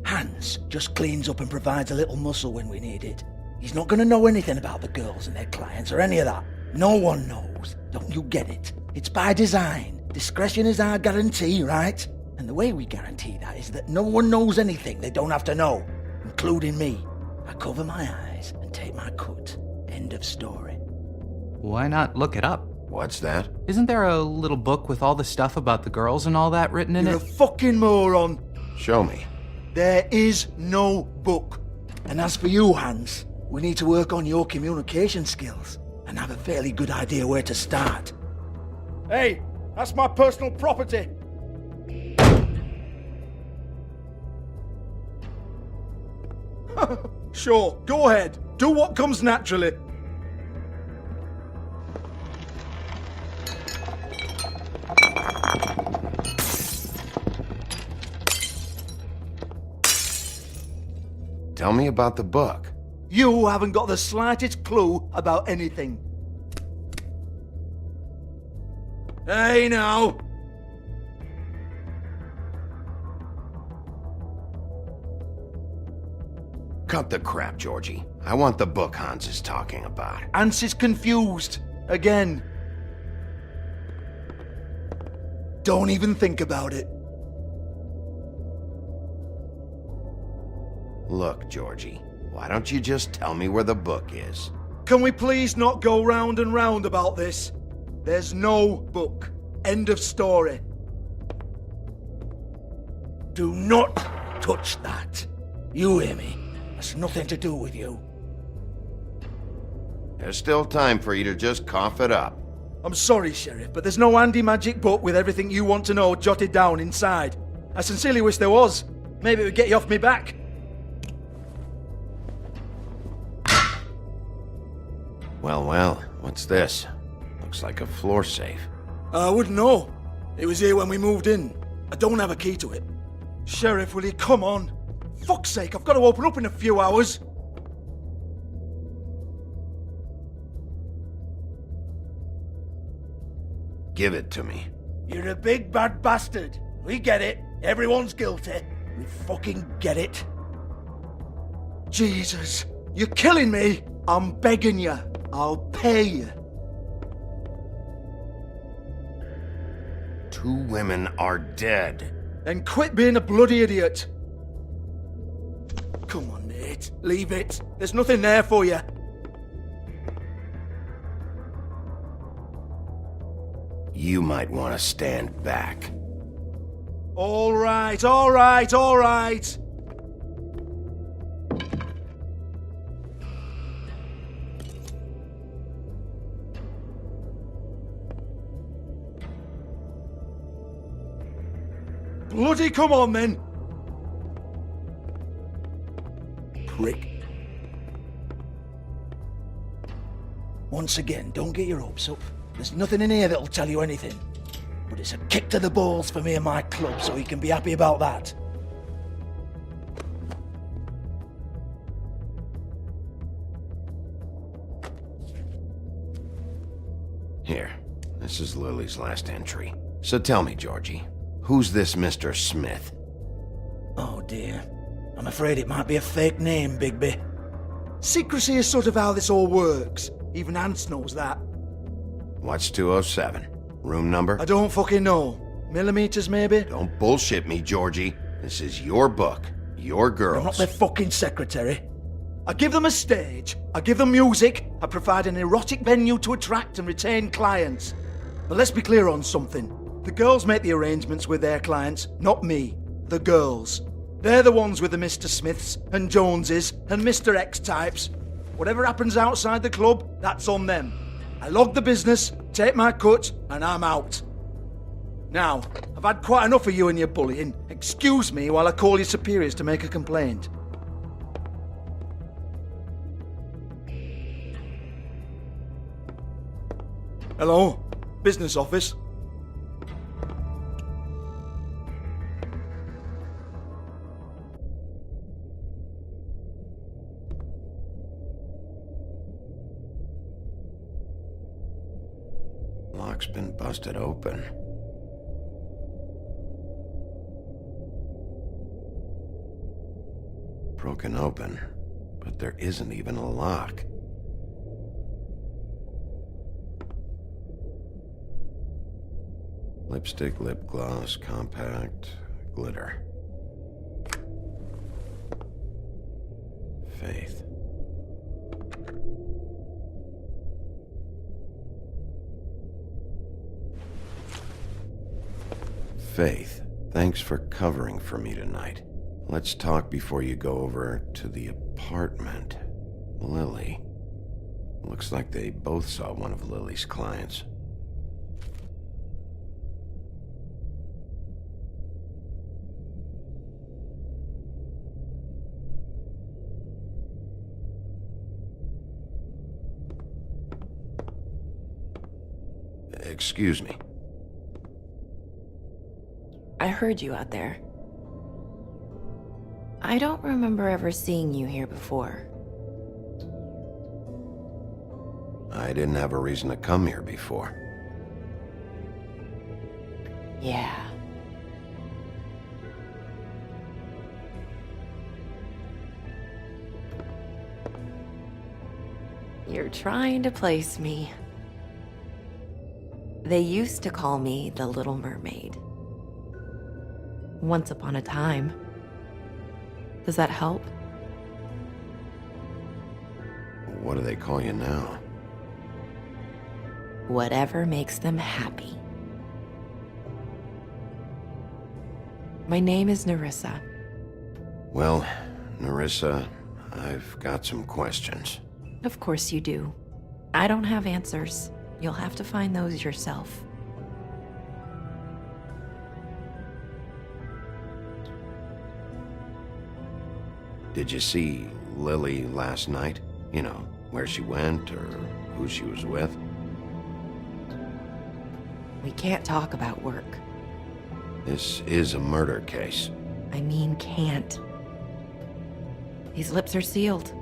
Speaker 17: Hans just cleans up and provides a little muscle when we need it. He's not gonna know anything about the girls and their clients or any of that. No one knows. Don't you get it? It's by design. Discretion is our guarantee, right? And the way we guarantee that is that no one knows anything they don't have to know, including me. I cover my eyes and take my cut. End of story.
Speaker 18: Why not look it up?
Speaker 2: What's that?
Speaker 18: Isn't there a little book with all the stuff about the girls and all that written in
Speaker 17: You're
Speaker 18: it?
Speaker 17: a fucking moron.
Speaker 2: Show me.
Speaker 17: There is no book. And as for you, Hans, we need to work on your communication skills and have a fairly good idea where to start. Hey, that's my personal property. Sure, go ahead. Do what comes naturally.
Speaker 2: Tell me about the book.
Speaker 17: You haven't got the slightest clue about anything. Hey, now.
Speaker 2: cut the crap, Georgie. I want the book Hans is talking about.
Speaker 17: Hans is confused. Again. Don't even think about it.
Speaker 2: Look, Georgie, why don't you just tell me where the book is?
Speaker 17: Can we please not go round and round about this? There's no book. End of story. Do not touch that. You hear me? That's nothing to do with you.
Speaker 2: There's still time for you to just cough it up.
Speaker 17: I'm sorry, Sheriff, but there's no handy magic book with everything you want to know jotted down inside. I sincerely wish there was. Maybe it would get you off me back.
Speaker 2: Well, what's this? Looks like a floor safe.
Speaker 17: I wouldn't know. It was here when we moved in. I don't have a key to it. Sheriff, will you come on? Fuck's sake, I've got to open up in a few hours.
Speaker 2: Give it to me.
Speaker 17: You're a big bad bastard. We get it. Everyone's guilty. We fucking get it. Jesus, you're killing me. I'm begging you. I'll pay you.
Speaker 2: 2 women are dead.
Speaker 17: Then quit being a bloody idiot. Come on, Nate. Leave it. There's nothing there for you.
Speaker 2: You might want to stand back.
Speaker 17: All right, all right, all right. Bloody come on, then. Prick. Once again, don't get your hopes up. There's nothing in here that'll tell you anything. But it's a kick to the balls for me and my club, so you can be happy about that.
Speaker 2: Here, this is Lily's last entry. So tell me, Georgie, who's this Mr. Smith?
Speaker 17: Oh dear. I'm afraid it might be a fake name, Bigby. Secrecy is sort of how this all works. Even Hans knows that.
Speaker 2: What's 207? Room number?
Speaker 17: I don't fucking know. Millimeters, maybe?
Speaker 2: Don't bullshit me, Georgie. This is your book. Your girls.
Speaker 17: I'm not their fucking secretary. I give them a stage. I give them music. I provide an erotic venue to attract and retain clients. But let's be clear on something. The girls make the arrangements with their clients, not me. The girls. They're the ones with the Mr. Smiths and Joneses and Mr. X types. Whatever happens outside the club, that's on them. I log the business, take my cut, and I'm out. Now, I've had quite enough of you and your bullying. Excuse me while I call your superiors to make a complaint. Hello? Business office?
Speaker 2: Lock's been busted open. Broken open, but there isn't even a lock. Lipstick, lip gloss, compact, glitter. Faith. Faith, thanks for covering for me tonight. Let's talk before you go over to the apartment. Lily. Looks like they both saw one of Lily's clients. Excuse me.
Speaker 19: I heard you out there. I don't remember ever seeing you here before.
Speaker 2: I didn't have a reason to come here before.
Speaker 19: Yeah. You're trying to place me. They used to call me the Little Mermaid. Once upon a time. Does that help?
Speaker 2: What do they call you now?
Speaker 19: Whatever makes them happy. My name is Nerissa.
Speaker 2: Well, Nerissa, I've got some questions.
Speaker 19: Of course you do. I don't have answers. You'll have to find those yourself.
Speaker 2: Did you see Lily last night? You know, where she went or who she was with?
Speaker 19: We can't talk about work.
Speaker 2: This is a murder case.
Speaker 19: I mean can't. These lips are sealed.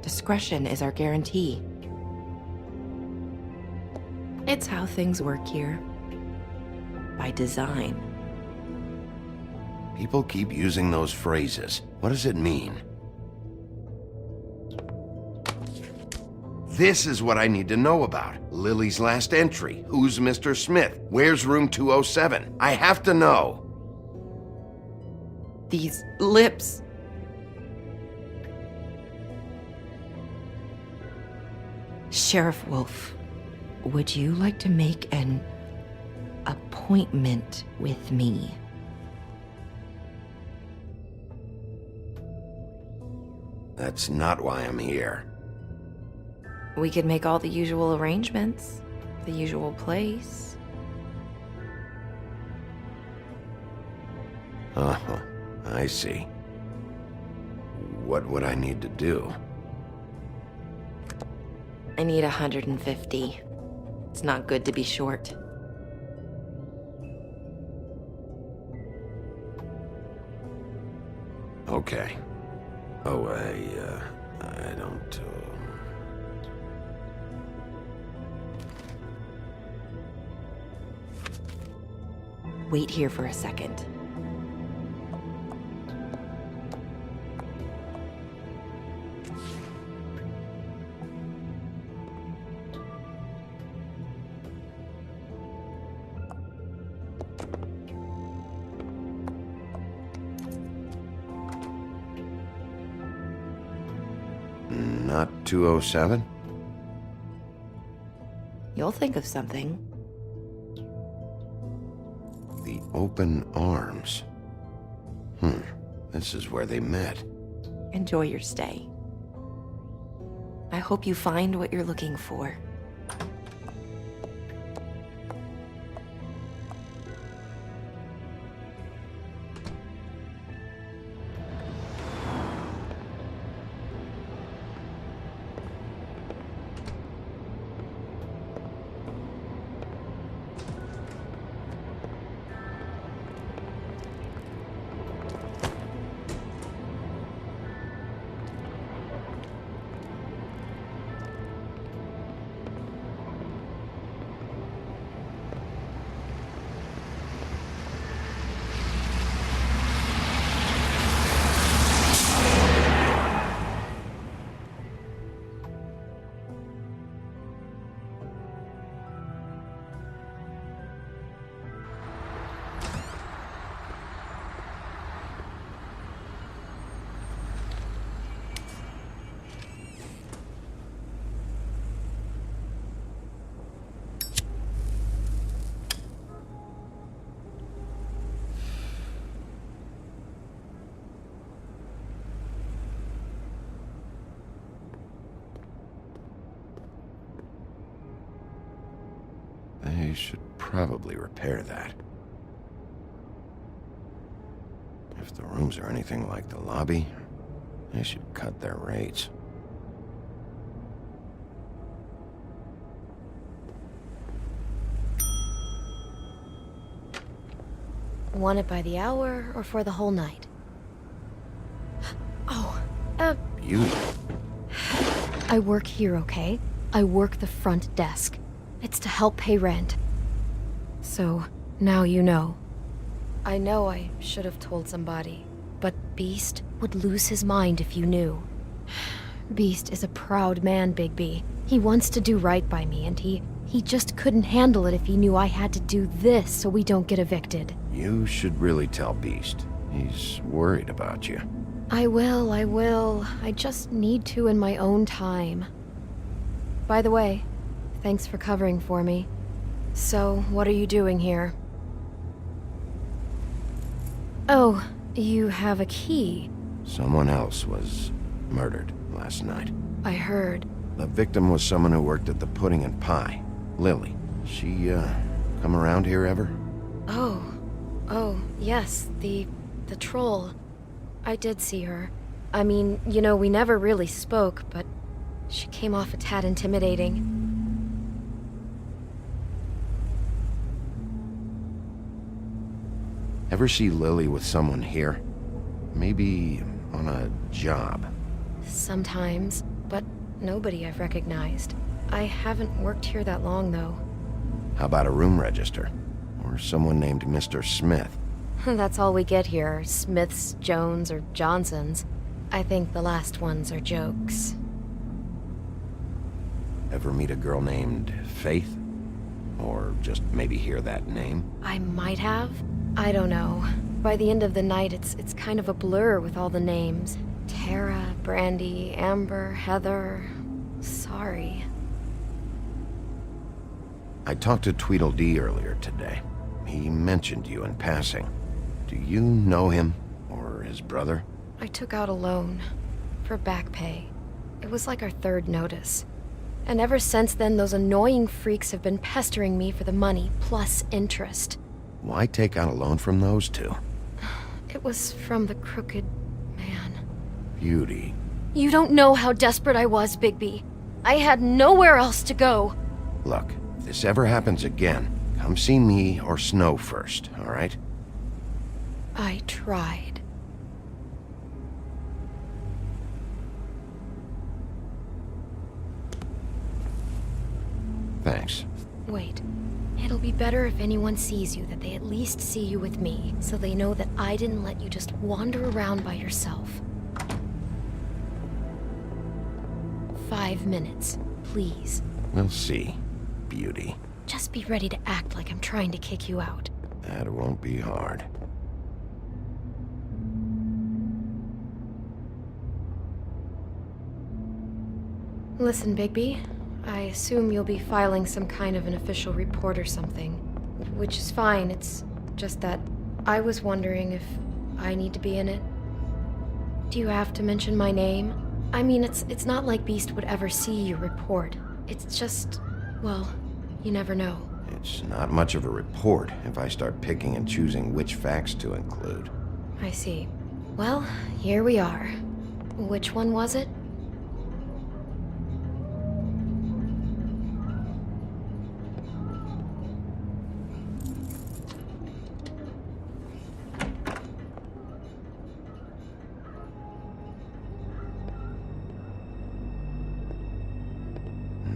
Speaker 19: Discretion is our guarantee. It's how things work here. By design.
Speaker 2: People keep using those phrases. What does it mean? This is what I need to know about. Lily's last entry. Who's Mr. Smith? Where's room 207? I have to know.
Speaker 19: These lips. Sheriff Wolf, would you like to make an appointment with me?
Speaker 2: That's not why I'm here.
Speaker 19: We could make all the usual arrangements, the usual place.
Speaker 2: Oh, I see. What would I need to do?
Speaker 19: I need 150. It's not good to be short.
Speaker 2: Okay. Oh, I don't,
Speaker 19: Wait here for a second.
Speaker 2: Not 207?
Speaker 19: You'll think of something.
Speaker 2: The open arms. This is where they met.
Speaker 19: Enjoy your stay. I hope you find what you're looking for.
Speaker 2: They should probably repair that. If the rooms are anything like the lobby, they should cut their rates.
Speaker 4: Want it by the hour or for the whole night? Oh,
Speaker 2: Beauty.
Speaker 4: I work here, okay? I work the front desk. It's to help pay rent. So, now you know. I know I should have told somebody, but Beast would lose his mind if you knew. Beast is a proud man, Bigby. He wants to do right by me, and he just couldn't handle it if he knew I had to do this so we don't get evicted.
Speaker 2: You should really tell Beast. He's worried about you.
Speaker 4: I will. I just need to in my own time. By the way, thanks for covering for me. So, what are you doing here? Oh, you have a key.
Speaker 2: Someone else was murdered last night.
Speaker 4: I heard.
Speaker 2: The victim was someone who worked at the Pudding and Pie. Lily. She, come around here ever?
Speaker 4: Oh, yes, the troll. I did see her. I mean, you know, we never really spoke, but she came off a tad intimidating.
Speaker 2: Ever see Lily with someone here? Maybe on a job?
Speaker 4: Sometimes, but nobody I've recognized. I haven't worked here that long, though.
Speaker 2: How about a room register? Or someone named Mr. Smith?
Speaker 4: That's all we get here, Smiths, Jones, or Johnsons. I think the last ones are jokes.
Speaker 2: Ever meet a girl named Faith? Or just maybe hear that name?
Speaker 4: I might have. I don't know. By the end of the night, it's kind of a blur with all the names. Tara, Brandy, Amber, Heather... Sorry.
Speaker 2: I talked to Tweedledee earlier today. He mentioned you in passing. Do you know him? Or his brother?
Speaker 4: I took out a loan. For back pay. It was like our third notice. And ever since then, those annoying freaks have been pestering me for the money, plus interest.
Speaker 2: Why take out a loan from those two?
Speaker 4: It was from the crooked man.
Speaker 2: Beauty.
Speaker 4: You don't know how desperate I was, Bigby. I had nowhere else to go.
Speaker 2: Look, if this ever happens again, come see me or Snow first, all right?
Speaker 4: I tried.
Speaker 2: Thanks.
Speaker 4: Wait. It'll be better if anyone sees you that they at least see you with me, so they know that I didn't let you just wander around by yourself. 5 minutes, please.
Speaker 2: We'll see, Beauty.
Speaker 4: Just be ready to act like I'm trying to kick you out.
Speaker 2: That won't be hard.
Speaker 4: Listen, Bigby. I assume you'll be filing some kind of an official report or something. Which is fine, it's just that I was wondering if I need to be in it. Do you have to mention my name? I mean, it's not like Beast would ever see your report. It's just, well, you never know.
Speaker 2: It's not much of a report if I start picking and choosing which facts to include.
Speaker 4: I see. Well, here we are. Which one was it?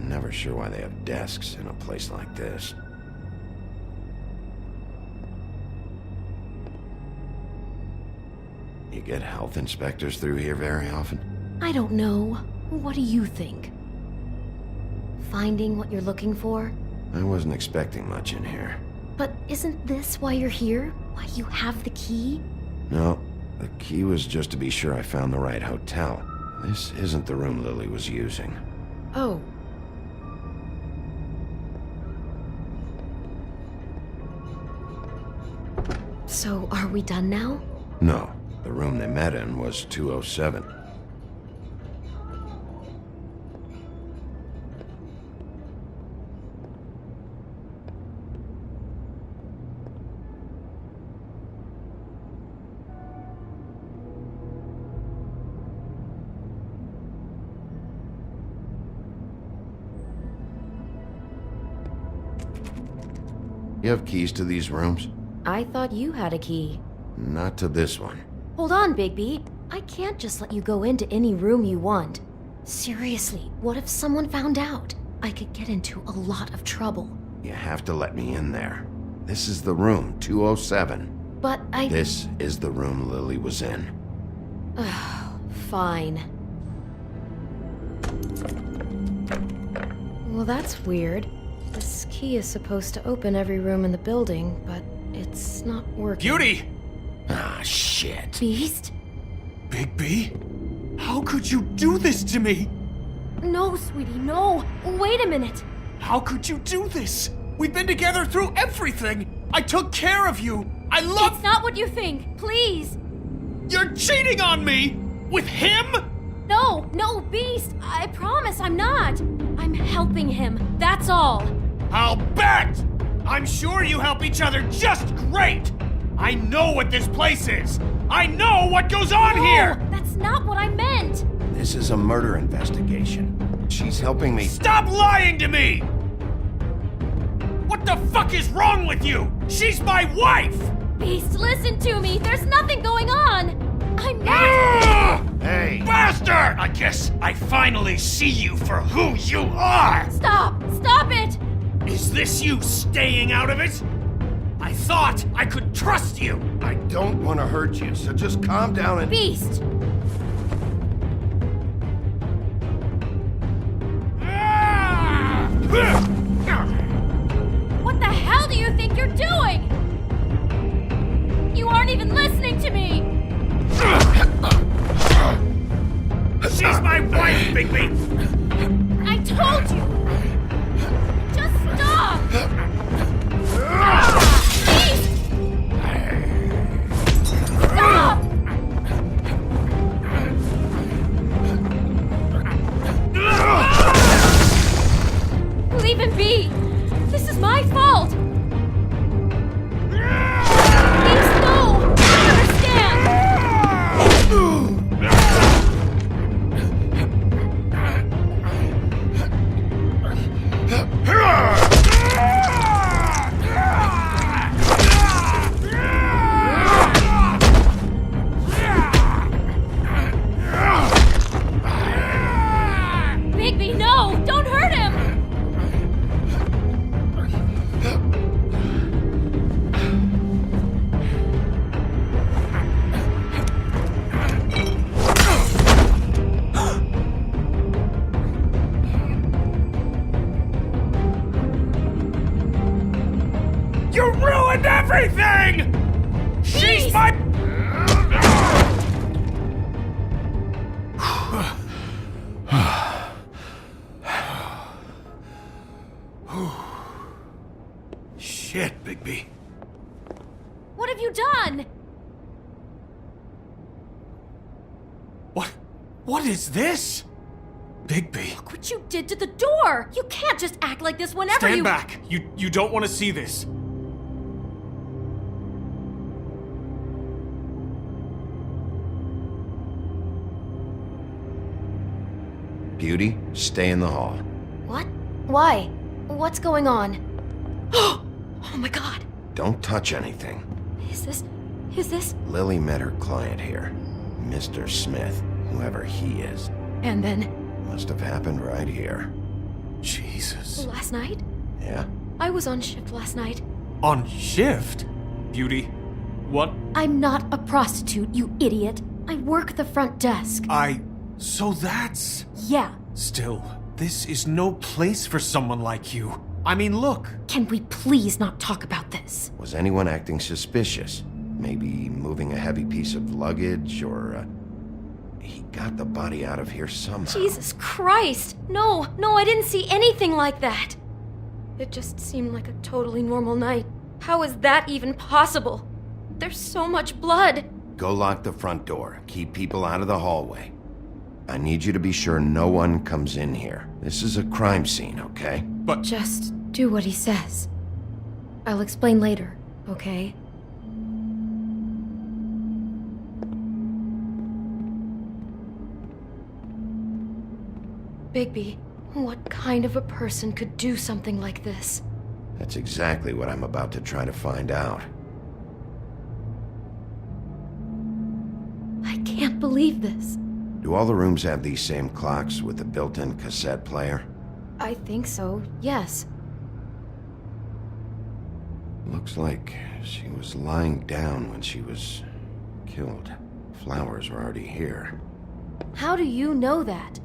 Speaker 2: Never sure why they have desks in a place like this. You get health inspectors through here very often?
Speaker 4: I don't know. What do you think? Finding what you're looking for?
Speaker 2: I wasn't expecting much in here.
Speaker 4: But isn't this why you're here? Why you have the key?
Speaker 2: No, the key was just to be sure I found the right hotel. This isn't the room Lily was using.
Speaker 4: Oh. So, are we done now?
Speaker 2: No, the room they met in was 207. You have keys to these rooms?
Speaker 4: I thought you had a key.
Speaker 2: Not to this one.
Speaker 4: Hold on, Bigby. I can't just let you go into any room you want. Seriously, what if someone found out? I could get into a lot of trouble.
Speaker 2: You have to let me in there. This is the room, 207.
Speaker 4: But
Speaker 2: This is the room Lily was in.
Speaker 4: Fine. Well, that's weird. This key is supposed to open every room in the building, but it's not working.
Speaker 5: Beauty!
Speaker 2: Ah, shit.
Speaker 4: Beast?
Speaker 5: Bigby? How could you do this to me?
Speaker 11: No, sweetie, no. Wait a minute.
Speaker 5: How could you do this? We've been together through everything. I took care of you. I love...
Speaker 11: It's not what you think. Please.
Speaker 5: You're cheating on me! With him?
Speaker 11: No, Beast. I promise I'm not. I'm helping him. That's all.
Speaker 5: I'll bet! I'm sure you help each other just great! I know what this place is! I know what goes on here!
Speaker 11: That's not what I meant!
Speaker 2: This is a murder investigation. She's helping me.
Speaker 5: Stop lying to me! What the fuck is wrong with you? She's my wife!
Speaker 11: Beast, listen to me! There's nothing going on! I'm not...
Speaker 5: Hey! Bastard! I guess I finally see you for who you are!
Speaker 11: Stop! Stop it!
Speaker 5: Is this you staying out of it? I thought I could trust you!
Speaker 2: I don't want to hurt you, so just calm down and...
Speaker 11: Beast! What the hell do you think you're doing? You aren't even listening to me!
Speaker 5: She's my wife, Bigby!
Speaker 11: I told you! Just stop! Please! Stop! Leave him be! This is my fault! Please, no! I understand! Bigby, no! Don't hurt him!
Speaker 5: You ruined everything! She's my... Shit, Bigby.
Speaker 11: What have you done?
Speaker 5: What is this? Bigby.
Speaker 11: Look what you did to the door! You can't just act like this whenever
Speaker 5: Stand
Speaker 11: you...
Speaker 5: back. You don't want to see this.
Speaker 2: Beauty, stay in the hall.
Speaker 4: What? Why? What's going on? Oh my god!
Speaker 2: Don't touch anything.
Speaker 4: Is this?
Speaker 2: Lily met her client here, Mr. Smith, whoever he is.
Speaker 4: And then?
Speaker 2: Must have happened right here.
Speaker 5: Jesus.
Speaker 4: Last night?
Speaker 2: Yeah?
Speaker 4: I was on shift last night.
Speaker 5: On shift? Beauty, what?
Speaker 4: I'm not a prostitute, you idiot. I work the front desk.
Speaker 5: So that's...
Speaker 11: Yeah.
Speaker 5: Still, this is no place for someone like you. I mean, look.
Speaker 4: Can we please not talk about this?
Speaker 2: Was anyone acting suspicious? Maybe moving a heavy piece of luggage, or, he got the body out of here somehow.
Speaker 4: Jesus Christ! No, I didn't see anything like that. It just seemed like a totally normal night. How is that even possible? There's so much blood.
Speaker 2: Go lock the front door. Keep people out of the hallway. I need you to be sure no one comes in here. This is a crime scene, okay?
Speaker 5: But...
Speaker 4: Just do what he says. I'll explain later, okay? Bigby, what kind of a person could do something like this?
Speaker 2: That's exactly what I'm about to try to find out.
Speaker 4: I can't believe this.
Speaker 2: Do all the rooms have these same clocks with a built-in cassette player?
Speaker 4: I think so, yes.
Speaker 2: Looks like she was lying down when she was killed. Flowers were already here.
Speaker 4: How do you know that?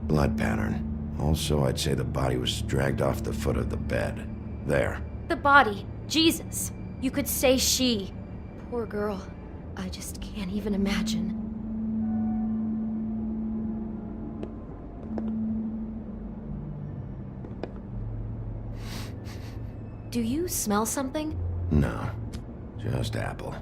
Speaker 2: Blood pattern. Also, I'd say the body was dragged off the foot of the bed. There.
Speaker 4: The body. Jesus. You could say she. Poor girl. I just can't even imagine. Do you smell something?
Speaker 2: No. Just apple.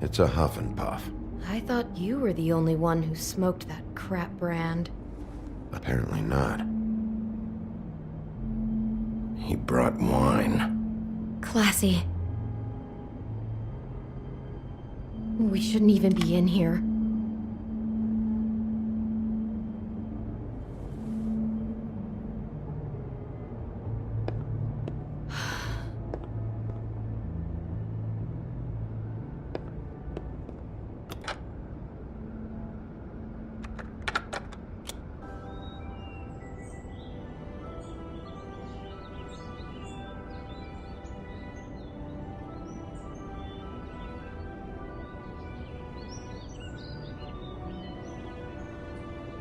Speaker 2: It's a huff and puff.
Speaker 4: I thought you were the only one who smoked that crap brand.
Speaker 2: Apparently not. He brought wine.
Speaker 4: Classy. We shouldn't even be in here.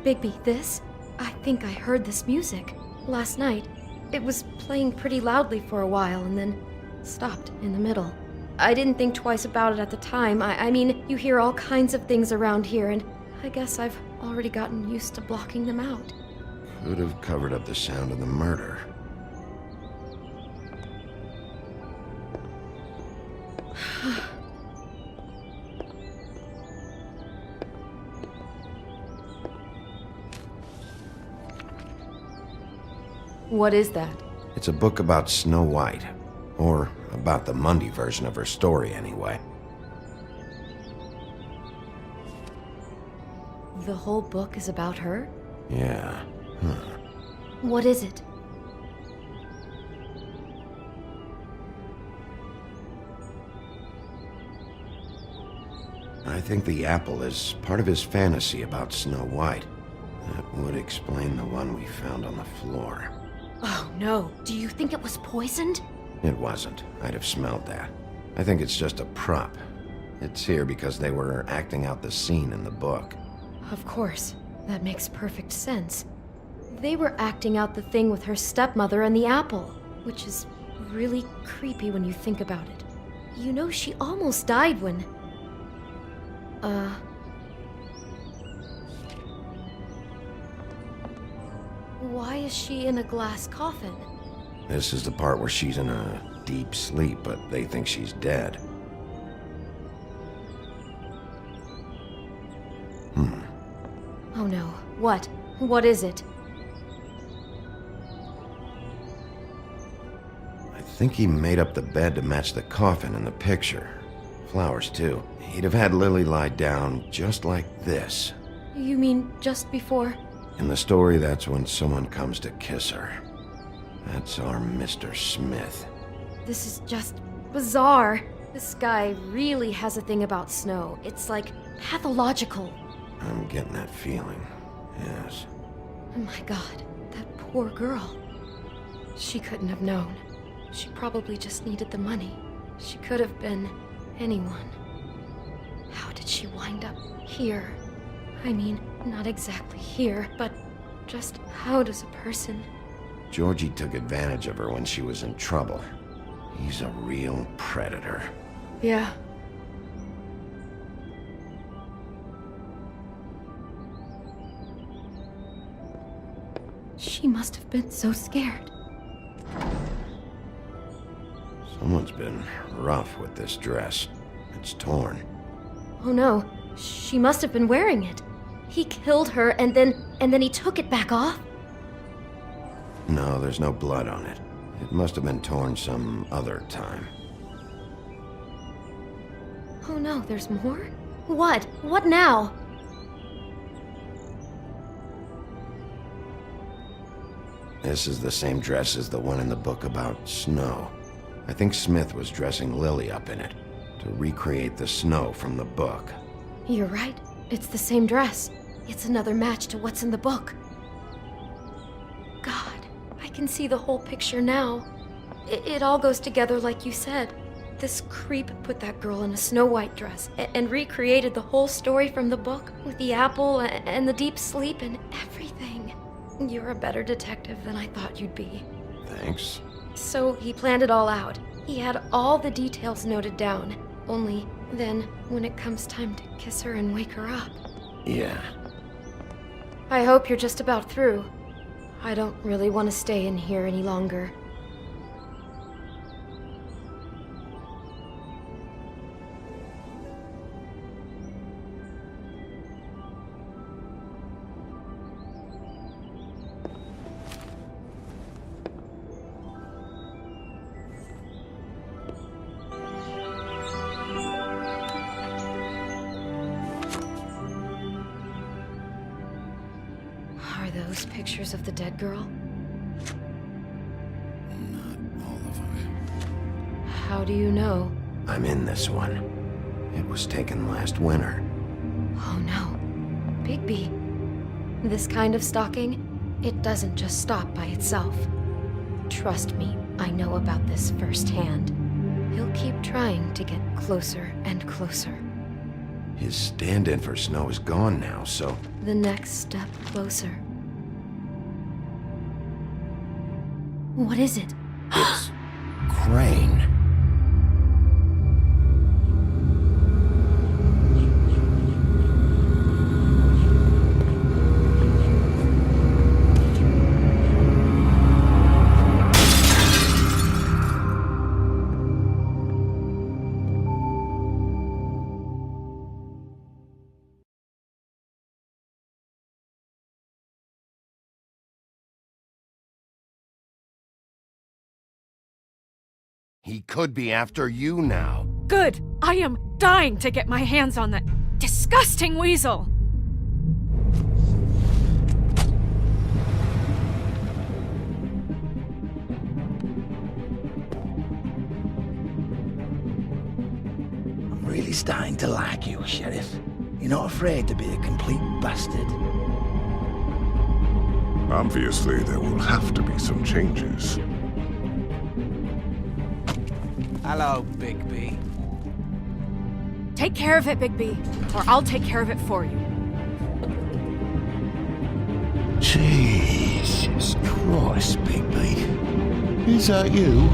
Speaker 4: Bigby, this? I think I heard this music. Last night. It was playing pretty loudly for a while and then stopped in the middle. I didn't think twice about it at the time. I mean, you hear all kinds of things around here, and I guess I've already gotten used to blocking them out.
Speaker 2: Could have covered up the sound of the murder.
Speaker 4: What is that?
Speaker 2: It's a book about Snow White. Or about the Mundy version of her story, anyway.
Speaker 4: The whole book is about her?
Speaker 2: Yeah. Huh.
Speaker 4: What is it?
Speaker 2: I think the apple is part of his fantasy about Snow White. That would explain the one we found on the floor.
Speaker 4: Oh no, do you think it was poisoned?
Speaker 2: It wasn't. I'd have smelled that. I think it's just a prop. It's here because they were acting out the scene in the book.
Speaker 4: Of course. That makes perfect sense. They were acting out the thing with her stepmother and the apple, which is really creepy when you think about it. You know, she almost died when... Why is she in a glass coffin?
Speaker 2: This is the part where she's in a deep sleep, but they think she's dead.
Speaker 4: Oh no. What? What is it?
Speaker 2: I think he made up the bed to match the coffin in the picture. Flowers, too. He'd have had Lily lie down just like this.
Speaker 4: You mean just before?
Speaker 2: In the story, that's when someone comes to kiss her. That's our Mr. Smith.
Speaker 4: This is just bizarre. This guy really has a thing about snow. It's like pathological.
Speaker 2: I'm getting that feeling, yes.
Speaker 4: Oh my god, that poor girl. She couldn't have known. She probably just needed the money. She could have been anyone. How did she wind up here? I mean, not exactly here, but just how does a person...
Speaker 2: Georgie took advantage of her when she was in trouble. He's a real predator.
Speaker 4: Yeah. She must have been so scared.
Speaker 2: Someone's been rough with this dress. It's torn.
Speaker 4: Oh no, she must have been wearing it. He killed her and then he took it back off?
Speaker 2: No, there's no blood on it. It must have been torn some other time.
Speaker 4: Oh no, there's more? What? What now?
Speaker 2: This is the same dress as the one in the book about snow. I think Smith was dressing Lily up in it, to recreate the snow from the book.
Speaker 4: You're right. It's the same dress. It's another match to what's in the book. God, I can see the whole picture now. It all goes together like you said. This creep put that girl in a Snow White dress and recreated the whole story from the book with the apple and the deep sleep and everything. You're a better detective than I thought you'd be.
Speaker 2: Thanks.
Speaker 4: So he planned it all out. He had all the details noted down. Only then, when it comes time to kiss her and wake her up.
Speaker 2: Yeah.
Speaker 4: I hope you're just about through. I don't really want to stay in here any longer. Are those pictures of the dead girl?
Speaker 2: Not all of them.
Speaker 4: How do you know?
Speaker 2: I'm in this one. It was taken last winter.
Speaker 4: Oh no. Bigby. This kind of stalking, it doesn't just stop by itself. Trust me, I know about this firsthand. He'll keep trying to get closer and closer.
Speaker 2: His stand-in for Snow is gone now, so...
Speaker 4: The next step closer. What is it?
Speaker 2: It's... Crane. He could be after you now.
Speaker 3: Good! I am dying to get my hands on that disgusting weasel!
Speaker 17: I'm really starting to like you, Sheriff. You're not afraid to be a complete bastard.
Speaker 9: Obviously, there will have to be some changes.
Speaker 5: Hello, Bigby.
Speaker 3: Take care of it, Bigby, or I'll take care of it for you.
Speaker 1: Jesus Christ, Bigby. Is that you?